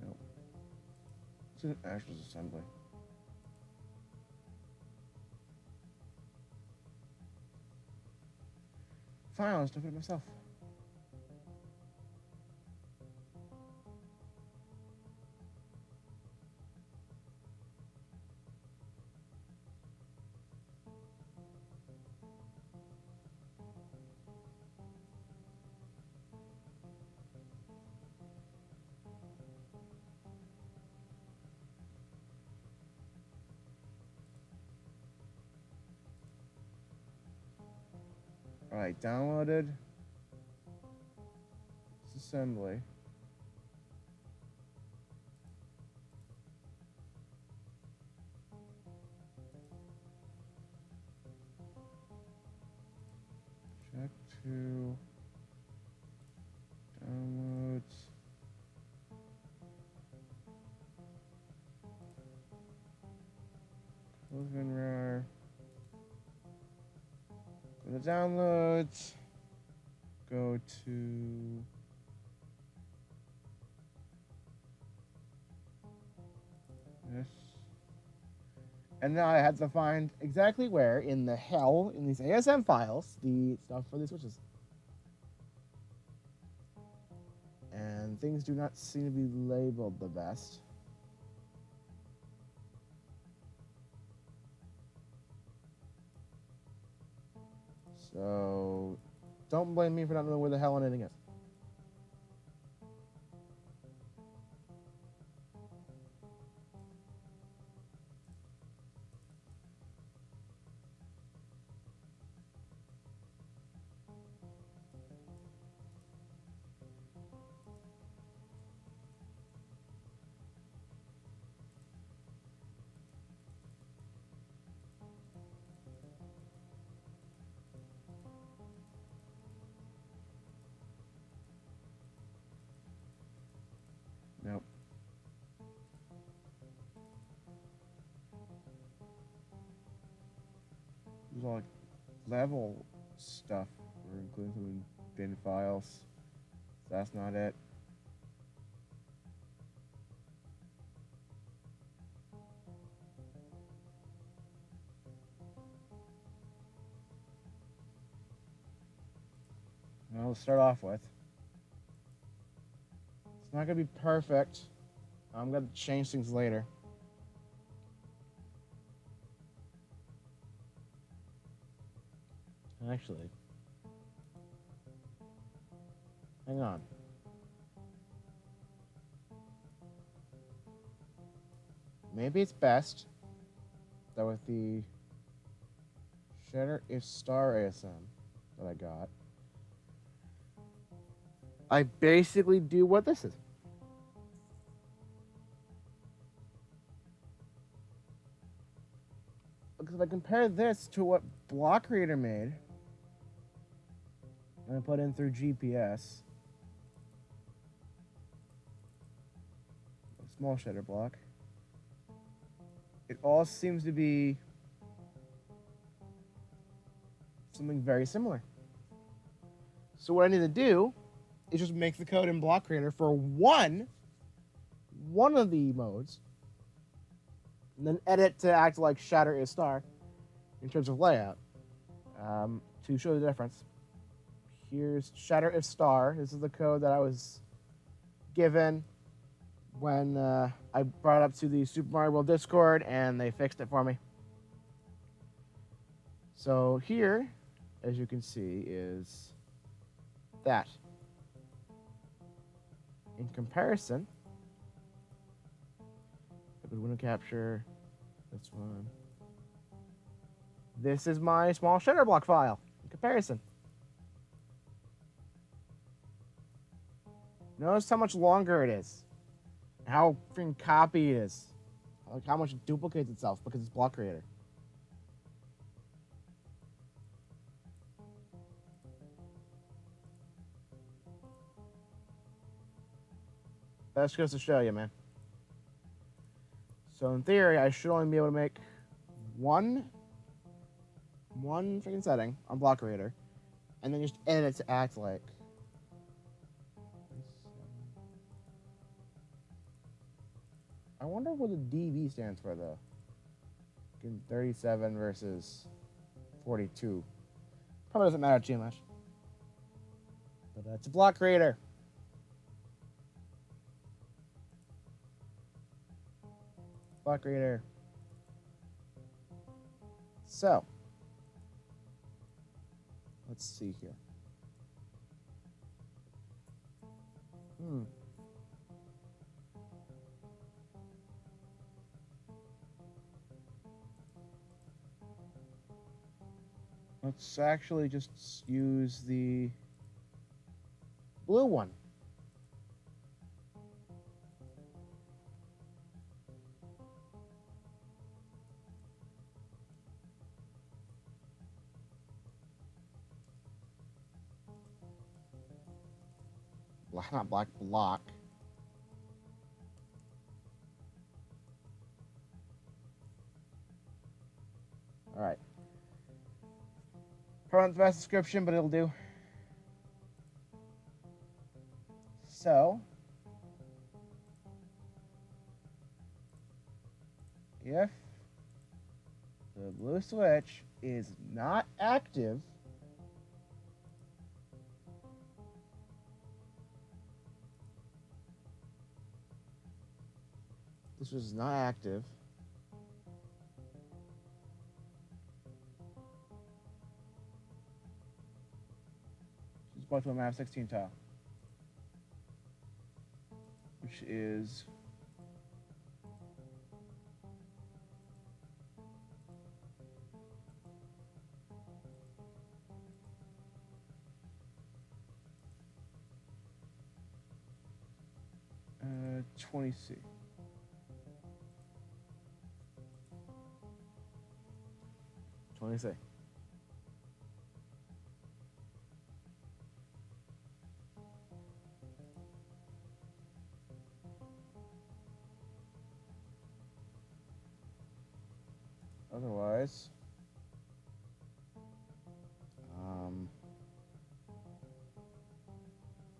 Nope. It's an actual assembly. Fine, I'll just do it myself. Alright, downloaded. It's assembly. Check to downloads. Close WinRAR. Go to downloads. Go to this. And now I had to find exactly where in the hell in these ASM files the stuff for the switches. And things do not seem to be labeled the best. So don't blame me for not knowing where the hell anything is. Nope. There's all like level stuff. We're including some bin files. So that's not it. Well, let's start off with. It's not gonna be perfect. I'm gonna change things later. Actually, hang on. Maybe it's best that with the Shatter if Star ASM that I got, I basically do what this is. Because if I compare this to what Block Creator made, and I put in through GPS, a small shader block, it all seems to be something very similar. So what I need to do is just make the code in Block Creator for one of the modes, and then edit to act like Shatter is Star in terms of layout. To show the difference, here's shatter if star. This is the code that I was given when I brought it up to the Super Mario World Discord, and they fixed it for me. So here, as you can see, is that. In comparison, if we want to capture this one, this is my small shader block file. In comparison, notice how much longer it is, how freaking copy it is, like how much it duplicates itself because it's block creator. That just goes to show you, man. So in theory, I should only be able to make one freaking setting on block creator, and then just edit it to act like. I wonder what the DB stands for, though. 37 versus 42. Probably doesn't matter too much. But it's a block creator. Block creator. So, let's see here. Let's actually just use the blue one. Not black, block. All right. Probably not the best description, but it'll do. So, if the blue switch is not active, this was not active, she's going to a map 16 tile, which is uh, 20C.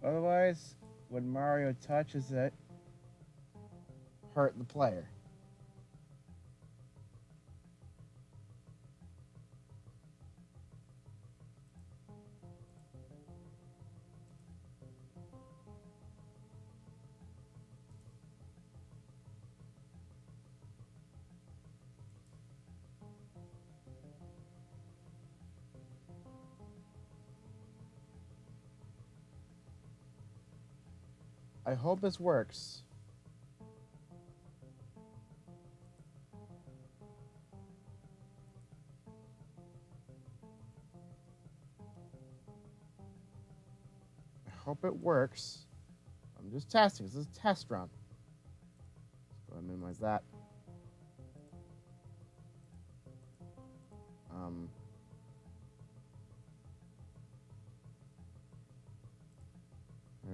Otherwise, when Mario touches it, hurt the player. I hope this works. I hope it works. I'm just testing. This is a test run. Let's go ahead and minimize that.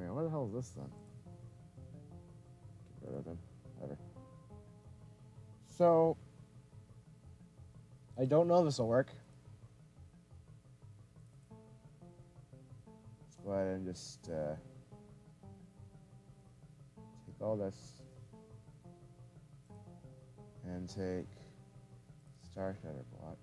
Alright, what the hell is this then? Get rid of them. Whatever. So, I don't know if this will work. Let's go ahead and just take all this and take star shatter block.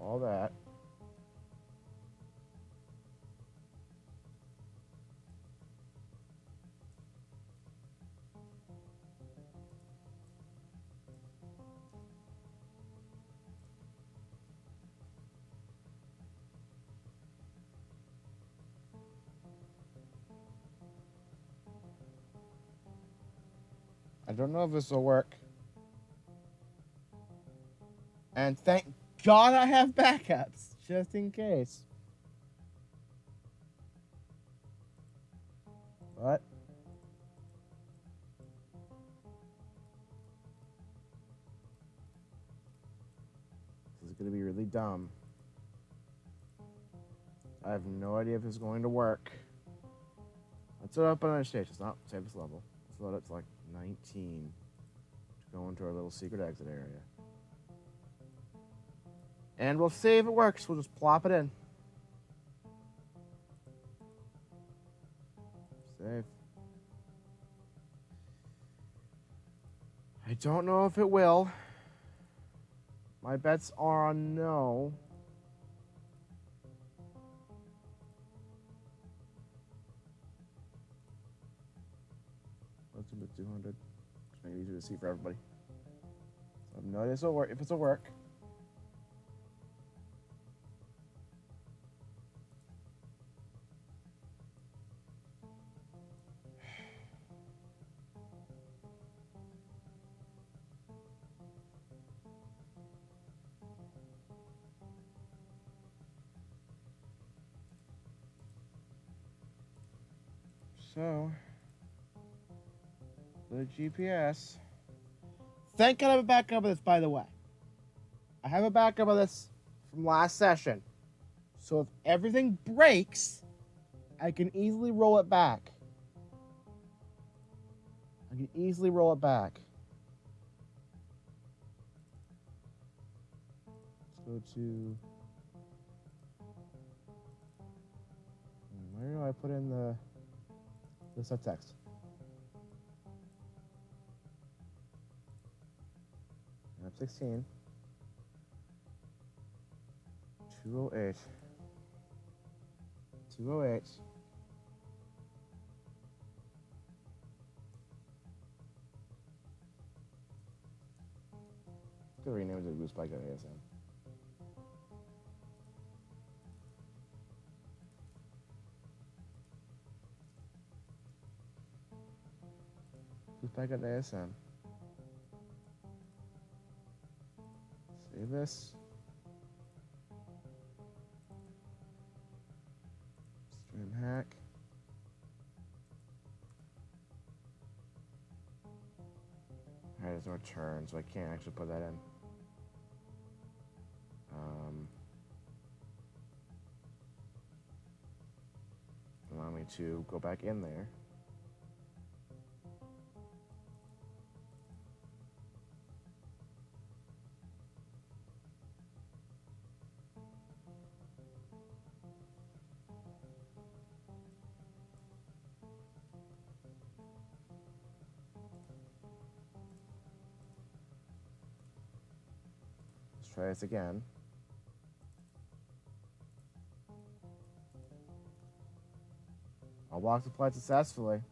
All that. I don't know if this will work. And thank God I have backups, just in case. What? This is going to be really dumb. I have no idea if this is going to work. Let's load up another stage. Let's not save this level. Let's load up to like 19 to go into our little secret exit area. And we'll see if it works. We'll just plop it in. Save. I don't know if it will. My bets are on no. Let's do 200. Just make it easier to see for everybody. So I have no idea if this will work. So, the GPS. Thank God I have a backup of this, by the way. I have a backup of this from last session. So if everything breaks, I can easily roll it back. Let's go to... Where do I put in the subtext? Map 16. 208. 208. Could rename it to Goose Spike ASM. Goose Spike ASM. Save this. Stream hack. Alright, there's no turn, so I can't actually put that in. Allow me to go back in there. Let's try this again. All blocks applied successfully. It's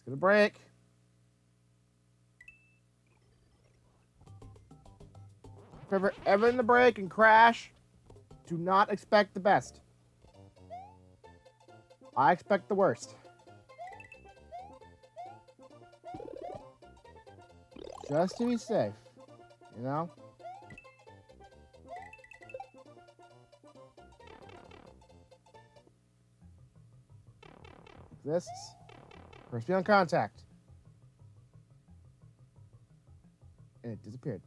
gonna break. If ever in the break and crash, do not expect the best. I expect the worst. Just to be safe, you know? This. First be on contact. and it disappeared.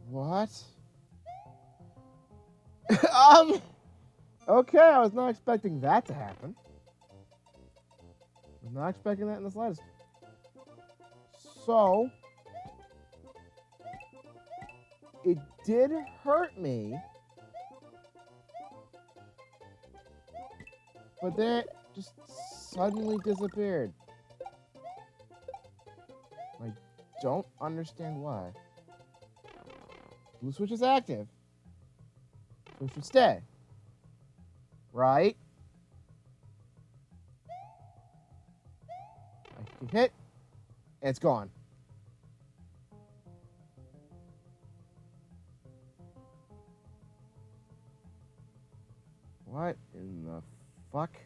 What? Okay, I was not expecting that to happen. I was not expecting that in the slightest. So, it did hurt me, but then it just suddenly disappeared. I don't understand why. Blue switch is active, so it should stay. Right? I can hit, and it's gone. What in the fuck?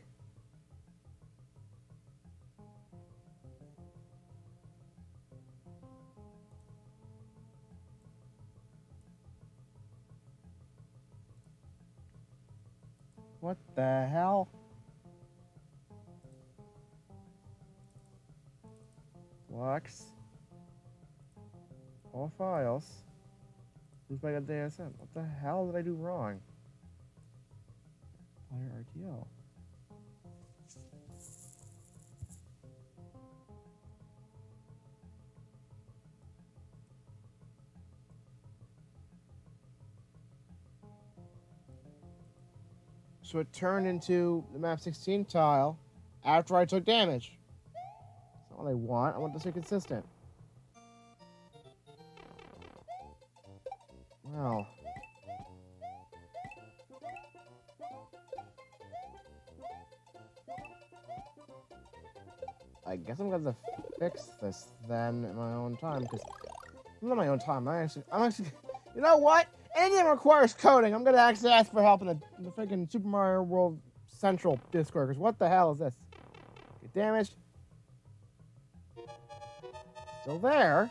What the hell? Locks. All files. Who's my DSM? What the hell did I do wrong? Fire RTL. So it turned into the map 16 tile after I took damage. That's not what I want. I want to stay consistent. Well. I guess I'm gonna fix this then in my own time, because not my own time. I'm actually, you know what? Anything that requires coding, I'm gonna actually ask for help in the freaking Super Mario World Central Discord. Because what the hell is this? Get damaged. Still there.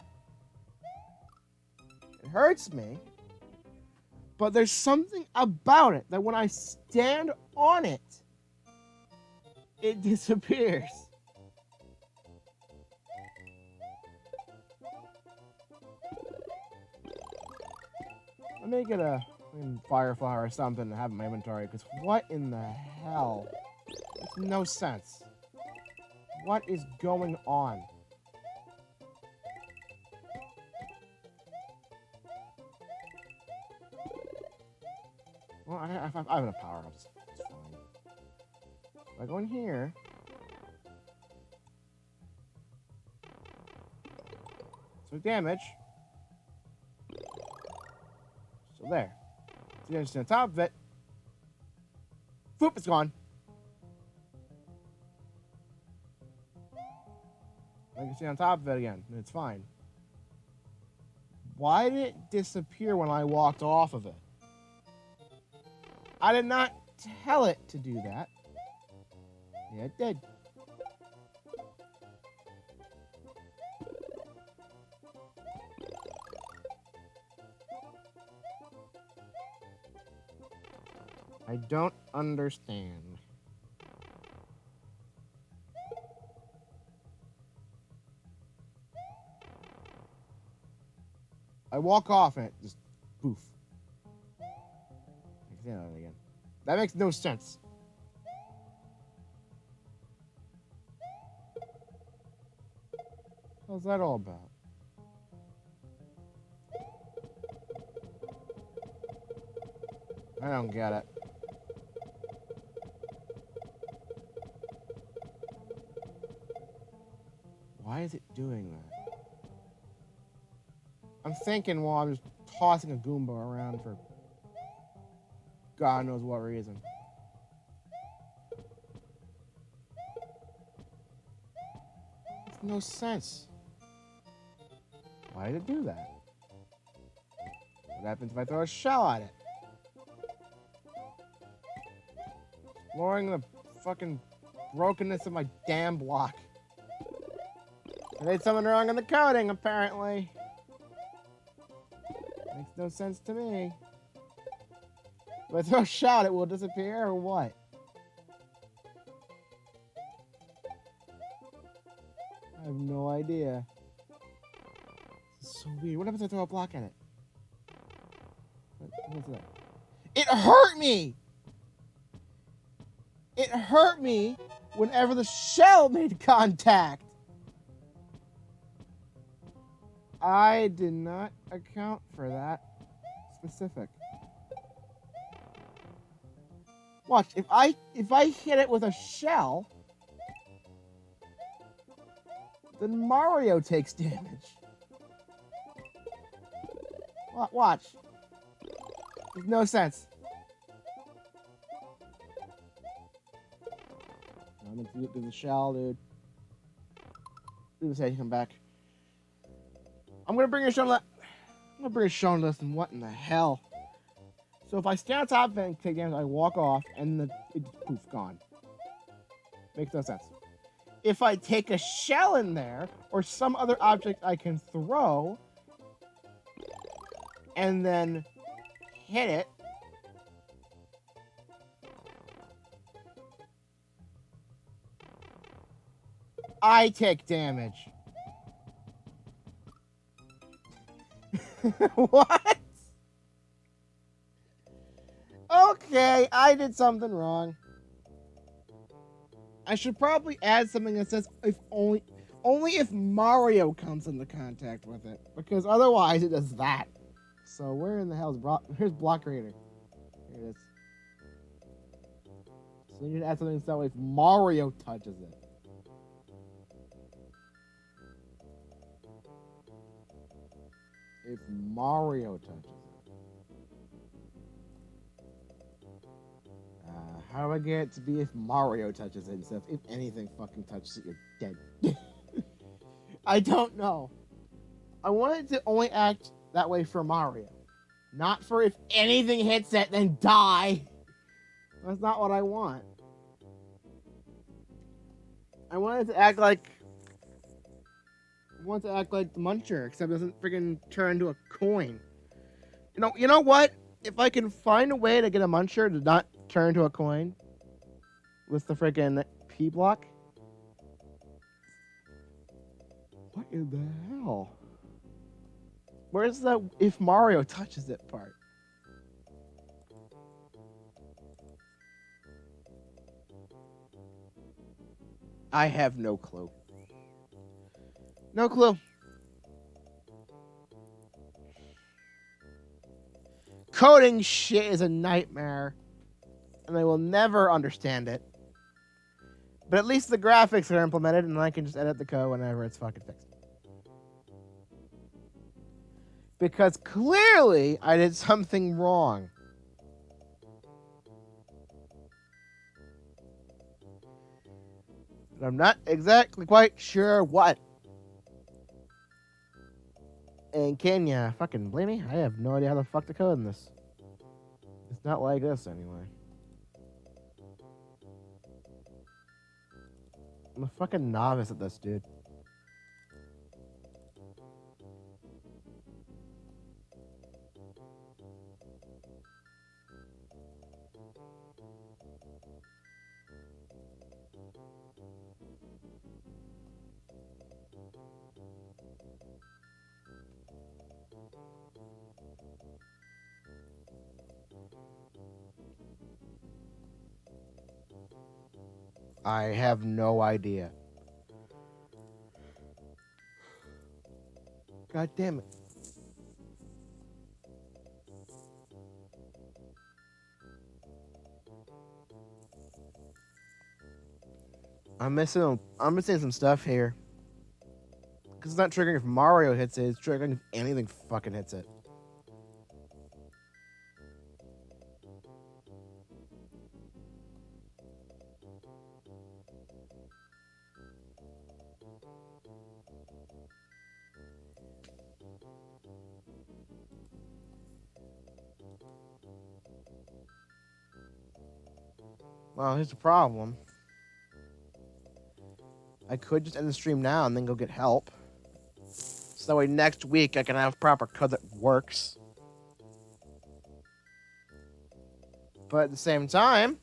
It hurts me. But there's something about it that when I stand on it, it disappears. Let me get a firefly or something to have in my inventory, because what in the hell? Makes no sense. What is going on? Well, I have enough power. It's fine. If I go in here... So damage... So there. So you just on top of it. Boop, it's gone. I can see on top of it again, and it's fine. Why did it disappear when I walked off of it? I did not tell it to do that. Yeah, it did. I don't understand. I walk off and it just poof. I can say that again. That makes no sense. What's that all about? I don't get it. Why is it doing that? I'm thinking while I'm just tossing a Goomba around for God knows what reason. Makes no sense. Why did it do that? What happens if I throw a shell at it? Exploring the fucking brokenness of my damn block. I did something wrong in the coding, apparently. Makes no sense to me. If I throw a shot, it will disappear, or what? I I have no idea. This is so weird. What happens if I throw a block at it? What's that? It hurt me! It hurt me whenever the shell made contact! I did not account for that specific. Watch, if I hit it with a shell, then Mario takes damage. Watch. Makes no sense. I'm gonna do the shell, dude. Leave his head, come back. I'm gonna bring a shell. I'm gonna bring a shell lesson. What in the hell? So if I stand on top of it and take damage, I walk off, and it's poof, gone. Makes no sense. If I take a shell in there, or some other object I can throw, and then hit it, I take damage. What? Okay, I did something wrong. I should probably add something that says if only if Mario comes into contact with it, because otherwise it does that. So where in the hell is here's block creator? Here it is. So you need to add something so if Mario touches it. If Mario touches it. How do I get it to be if Mario touches it instead of if anything fucking touches it, you're dead? I don't know. I wanted to only act that way for Mario. Not for if anything hits it, then die. That's not what I want. I wanted to act like... the Muncher, except it doesn't freaking turn into a coin. You know what? If I can find a way to get a Muncher to not turn into a coin with the freaking P block. What in the hell? Where's that if Mario touches it part? I have no clue. No clue. Coding shit is a nightmare, and I will never understand it. But at least the graphics are implemented, and I can just edit the code whenever it's fucking fixed. Because clearly, I did something wrong. But I'm not exactly quite sure what. And can ya fucking blame me? I have no idea how the fuck to code in this. It's not like this anyway. I'm a fucking novice at this, dude. I have no idea. God damn it. I'm missing some stuff here. Because it's not triggering if Mario hits it, it's triggering if anything fucking hits it. Well, here's the problem. I could just end the stream now and then go get help. So that way next week I can have proper code that works. But at the same time,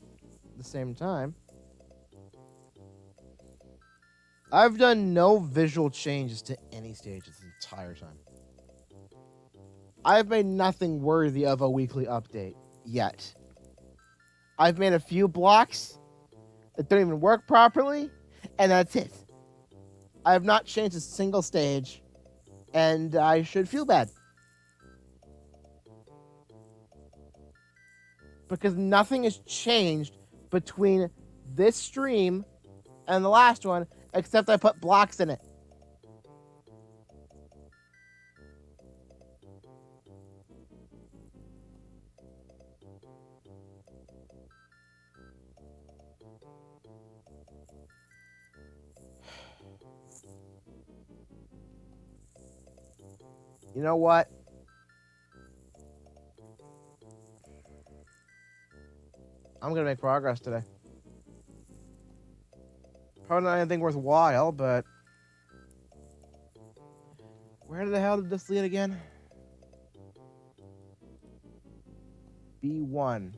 I've done no visual changes to any stage this entire time. I've made nothing worthy of a weekly update yet. I've made a few blocks that don't even work properly, and that's it. I have not changed a single stage, and I should feel bad. Because nothing has changed between this stream and the last one, except I put blocks in it. You know what? I'm gonna make progress today. Probably not anything worthwhile, but where the hell did this lead again? B1.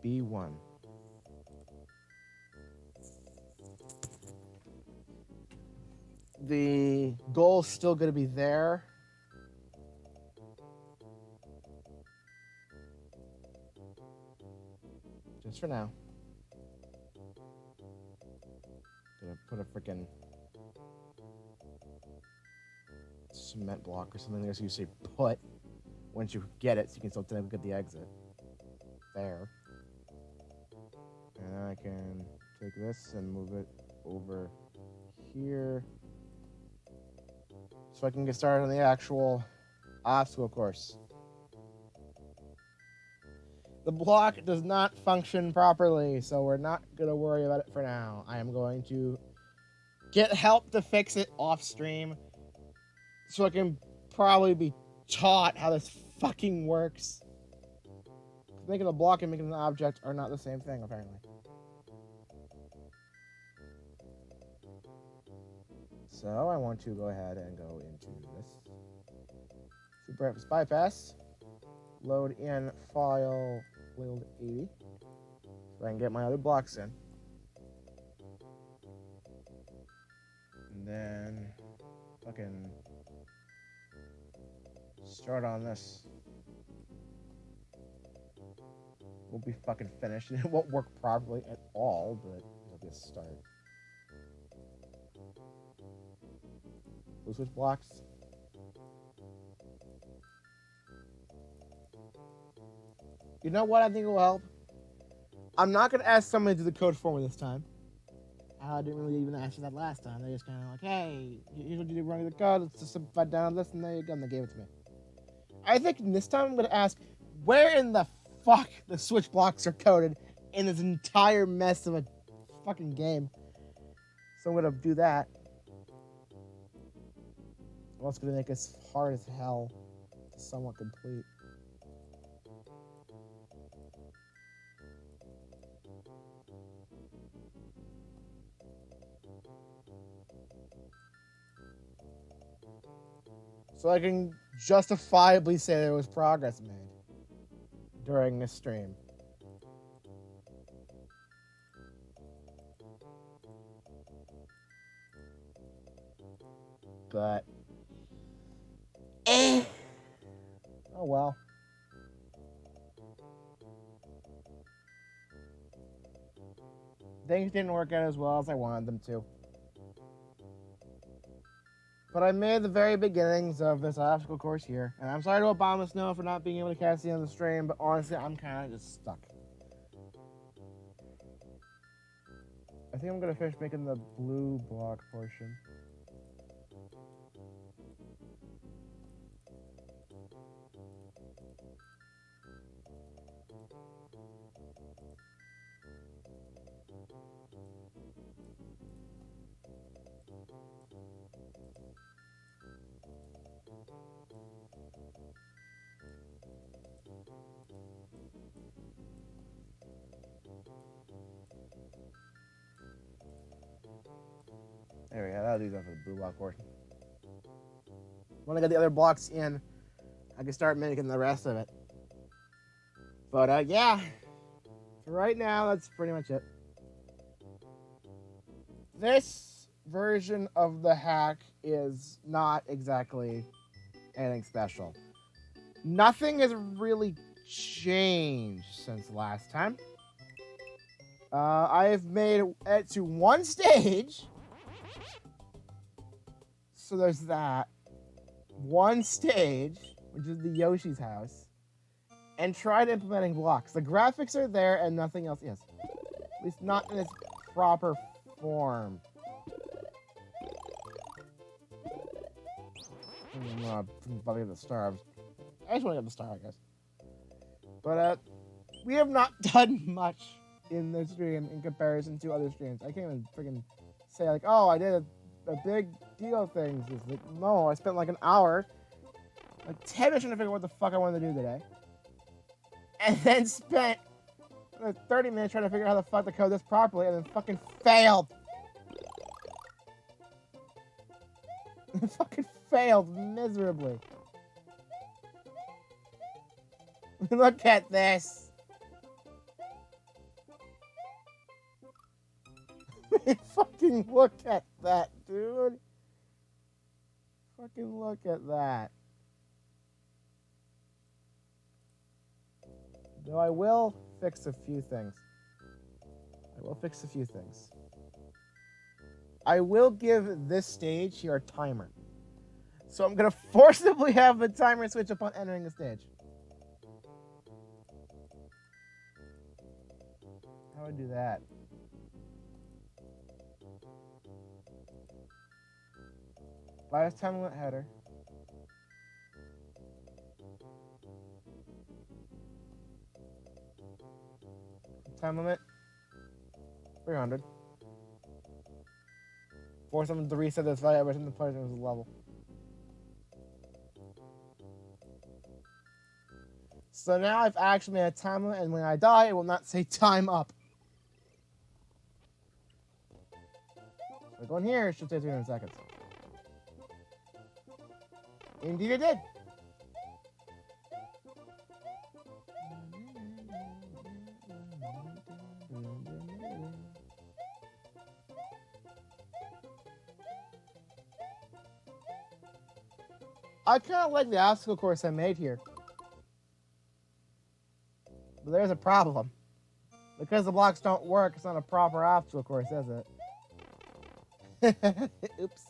B1. The goal's still gonna be there. Just for now. Gonna put a freaking cement block or something there so you say put once you get it so you can still technically get the exit. There. And I can take this and move it over here so I can get started on the actual obstacle course. The block does not function properly, so we're not going to worry about it for now. I am going to get help to fix it off stream so I can probably be taught how this fucking works. Making a block and making an object are not the same thing, apparently. So I want to go ahead and go into this Super Efforts Bypass. Load in file labeled 80 so I can get my other blocks in. And then fucking start on this. Won't be fucking finished. It won't work properly at all, but it'll be a start. We'll switch blocks. You know what I think will help? I'm not going to ask somebody to do the code for me this time. I didn't really even ask you that last time. They just kind of like, hey, here's what you do running the code. Let's just simplify down this, and there you go. And they gave it to me. I think this time I'm going to ask, where in the fuck the switch blocks are coded in this entire mess of a fucking game? So I'm going to do that. Well, it's going to make us hard as hell to somewhat complete. So I can justifiably say there was progress made during this stream. But oh well. Things didn't work out as well as I wanted them to. But I made the very beginnings of this obstacle course here. And I'm sorry to Obama Snow for not being able to catch the end of the stream, but honestly, I'm kind of just stuck. I think I'm going to finish making the blue block portion. There we go. That'll do that for the blue block portion. When I get the other blocks in, I can start making the rest of it. But yeah, for right now, that's pretty much it. This version of the hack is not exactly anything special. Nothing has really changed since last time. I've made it to one stage. So there's that. One stage, which is the Yoshi's house. And tried implementing blocks. The graphics are there and nothing else is. At least not in its proper form. Probably the star. I just want to get the star, I guess. But we have not done much in this stream in comparison to other streams. I can't even freaking say like, oh, I did a big deal of things. It's like, no, I spent like an hour, like 10 minutes trying to figure out what the fuck I wanted to do today, and then spent 30 minutes trying to figure out how the fuck to code this properly, and then fucking failed. Fucking failed miserably. Look at this. Fucking look at that, dude. Fucking look at that. Though I will fix a few things. I will give this stage here a timer. So I'm going to forcibly have the timer switch upon entering the stage. How do I do that? Last time limit header. Time limit 300. Force them to reset this value every time the player enters the level. So now I've actually made a time limit, and when I die, it will not say time up. So going here, it should say 300 seconds. Indeed it did. I kind of like the obstacle course I made here. But there's a problem. Because the blocks don't work, it's not a proper obstacle course, is it? Oops.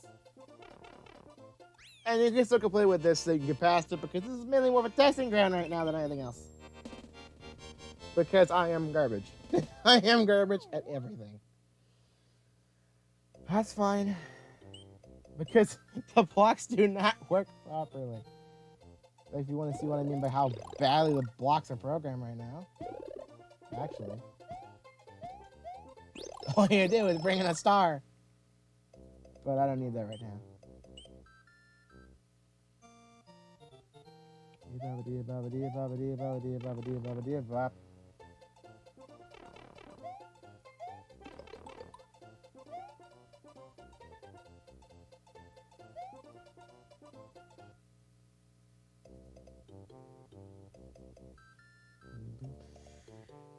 And you can still complete with this so you can get past it, because this is mainly more of a testing ground right now than anything else. Because I am garbage. I am garbage at everything. That's fine. Because the blocks do not work properly. If you want to see what I mean by how badly the blocks are programmed right now. Actually. All you do is bring in a star. But I don't need that right now.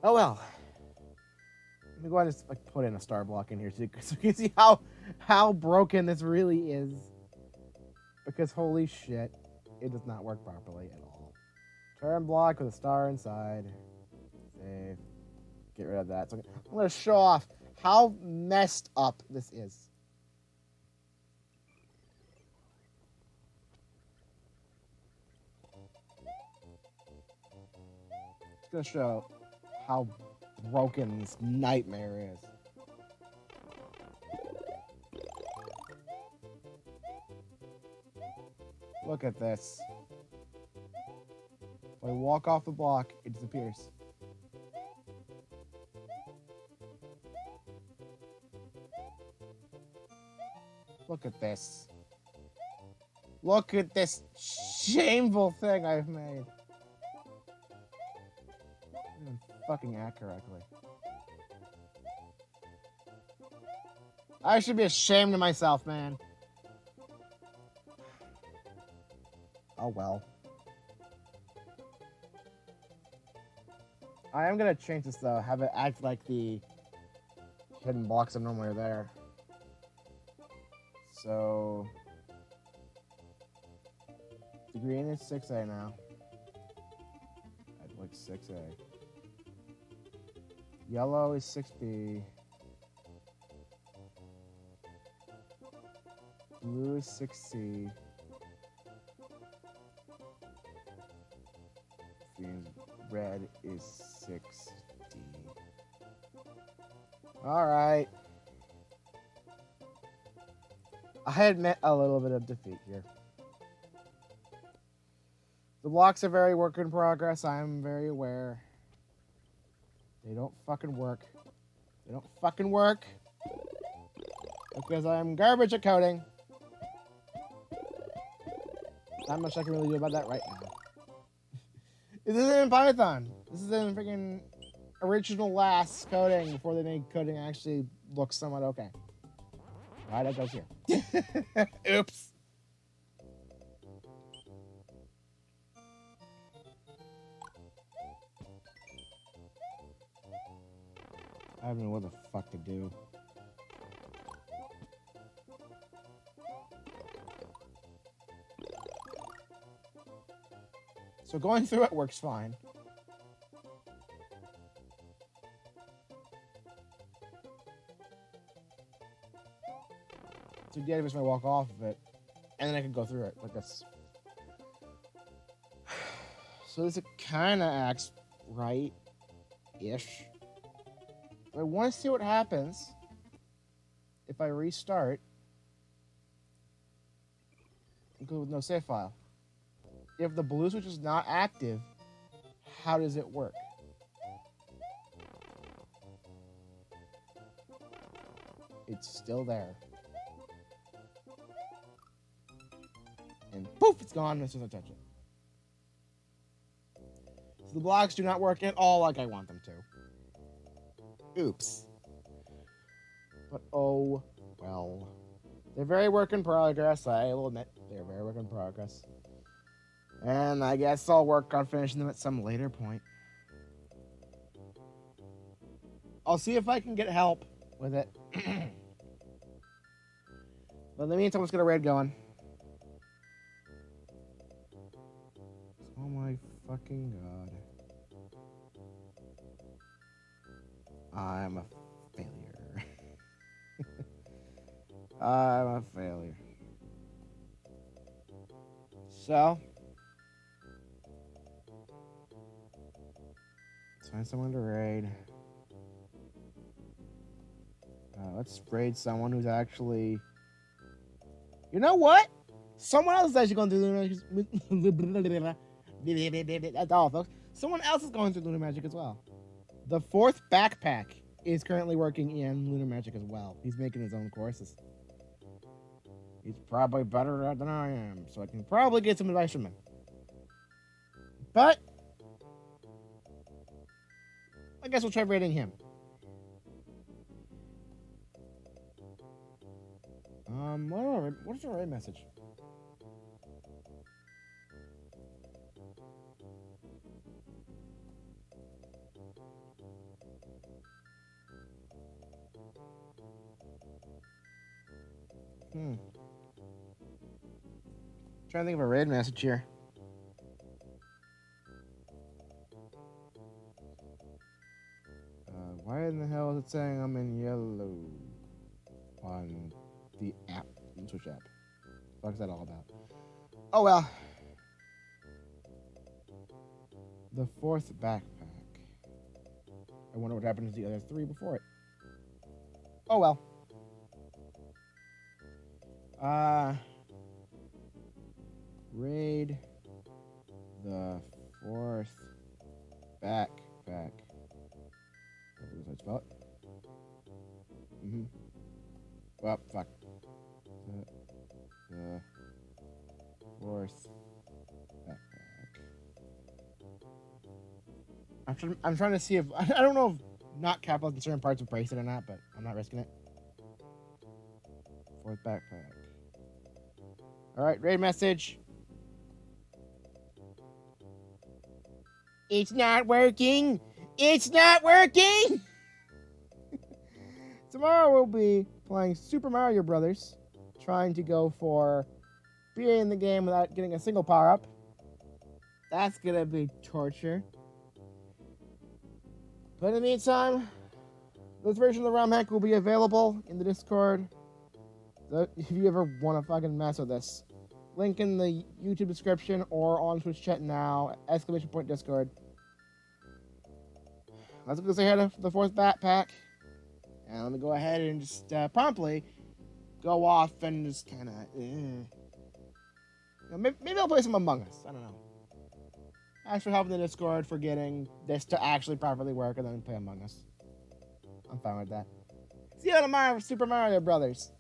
Oh well. Let me go ahead and just put in a star block in here so you can see how broken this really is. Because holy shit, it does not work properly at all. Turn block with a star inside. Save. Get rid of that. So I'm going to show off how messed up this is. It's going to show how broken this nightmare is. Look at this. If I walk off the block, it disappears. Look at this. Look at this shameful thing I've made. I didn't fucking act correctly. I should be ashamed of myself, man. Oh well. I am gonna change this though. Have it act like the hidden blocks are normally there. So the green is 6A now. I'd like 6A. Yellow is 6B. Blue is 6C. Red is 6D. Alright. I admit a little bit of defeat here. The blocks are very work in progress. I'm very aware. They don't fucking work. They don't fucking work. Because I'm garbage at coding. Not much I can really do about that right now. This isn't in Python. This is in freaking original last coding before they made coding actually look somewhat okay. Alright, that goes here. Oops. I don't know what the fuck to do. So going through it works fine. So the idea is I walk off of it, and then I can go through it like this. So this kind of acts right-ish. I want to see what happens if I restart and go with no save file. If the blue switch is not active, how does it work? It's still there. And poof, it's gone as soon as I touch it. So the blocks do not work at all like I want them to. Oops. But oh well. They're very work in progress, I will admit. They're very work in progress. And I guess I'll work on finishing them at some later point. I'll see if I can get help with it. But in the meantime, let's get a raid going. Oh my fucking god. I'm a failure. I'm a failure. So, let's find someone to raid. Let's raid someone who's actually... You know what? Someone else is actually going through Lunar... That's all, folks. Someone else is going through Lunar Magic as well. The fourth backpack is currently working in Lunar Magic as well. He's making his own courses. He's probably better at it than I am, so I can probably get some advice from him. But I guess we'll try raiding him. What's the raid message? Trying to think of a raid message here. Why in the hell is it saying I'm in yellow on the app, Switch app? What's that all about? Oh well. The fourth backpack. I wonder what happened to the other three before it. Oh well. Raid the fourth backpack. What did I spell it? Well, fuck. The fourth backpack. I'm trying to see if... I don't know if not capitalized in certain parts of bracelet or not, but I'm not risking it. Fourth backpack. Alright, raid message. It's not working! It's not working! Tomorrow we'll be playing Super Mario Brothers trying to go for beating the game without getting a single power-up. That's gonna be torture. But in the meantime, this version of the ROM hack will be available in the Discord. So if you ever want to fucking mess with this, link in the YouTube description or on Twitch chat now, !Discord. Let's go say hi to the 4th backpack. And let me go ahead and just promptly go off and just kind of... maybe I'll play some Among Us. I don't know. Thanks for helping the Discord for getting this to actually properly work, and then play Among Us. I'm fine with that. See you tomorrow for Super Mario Brothers.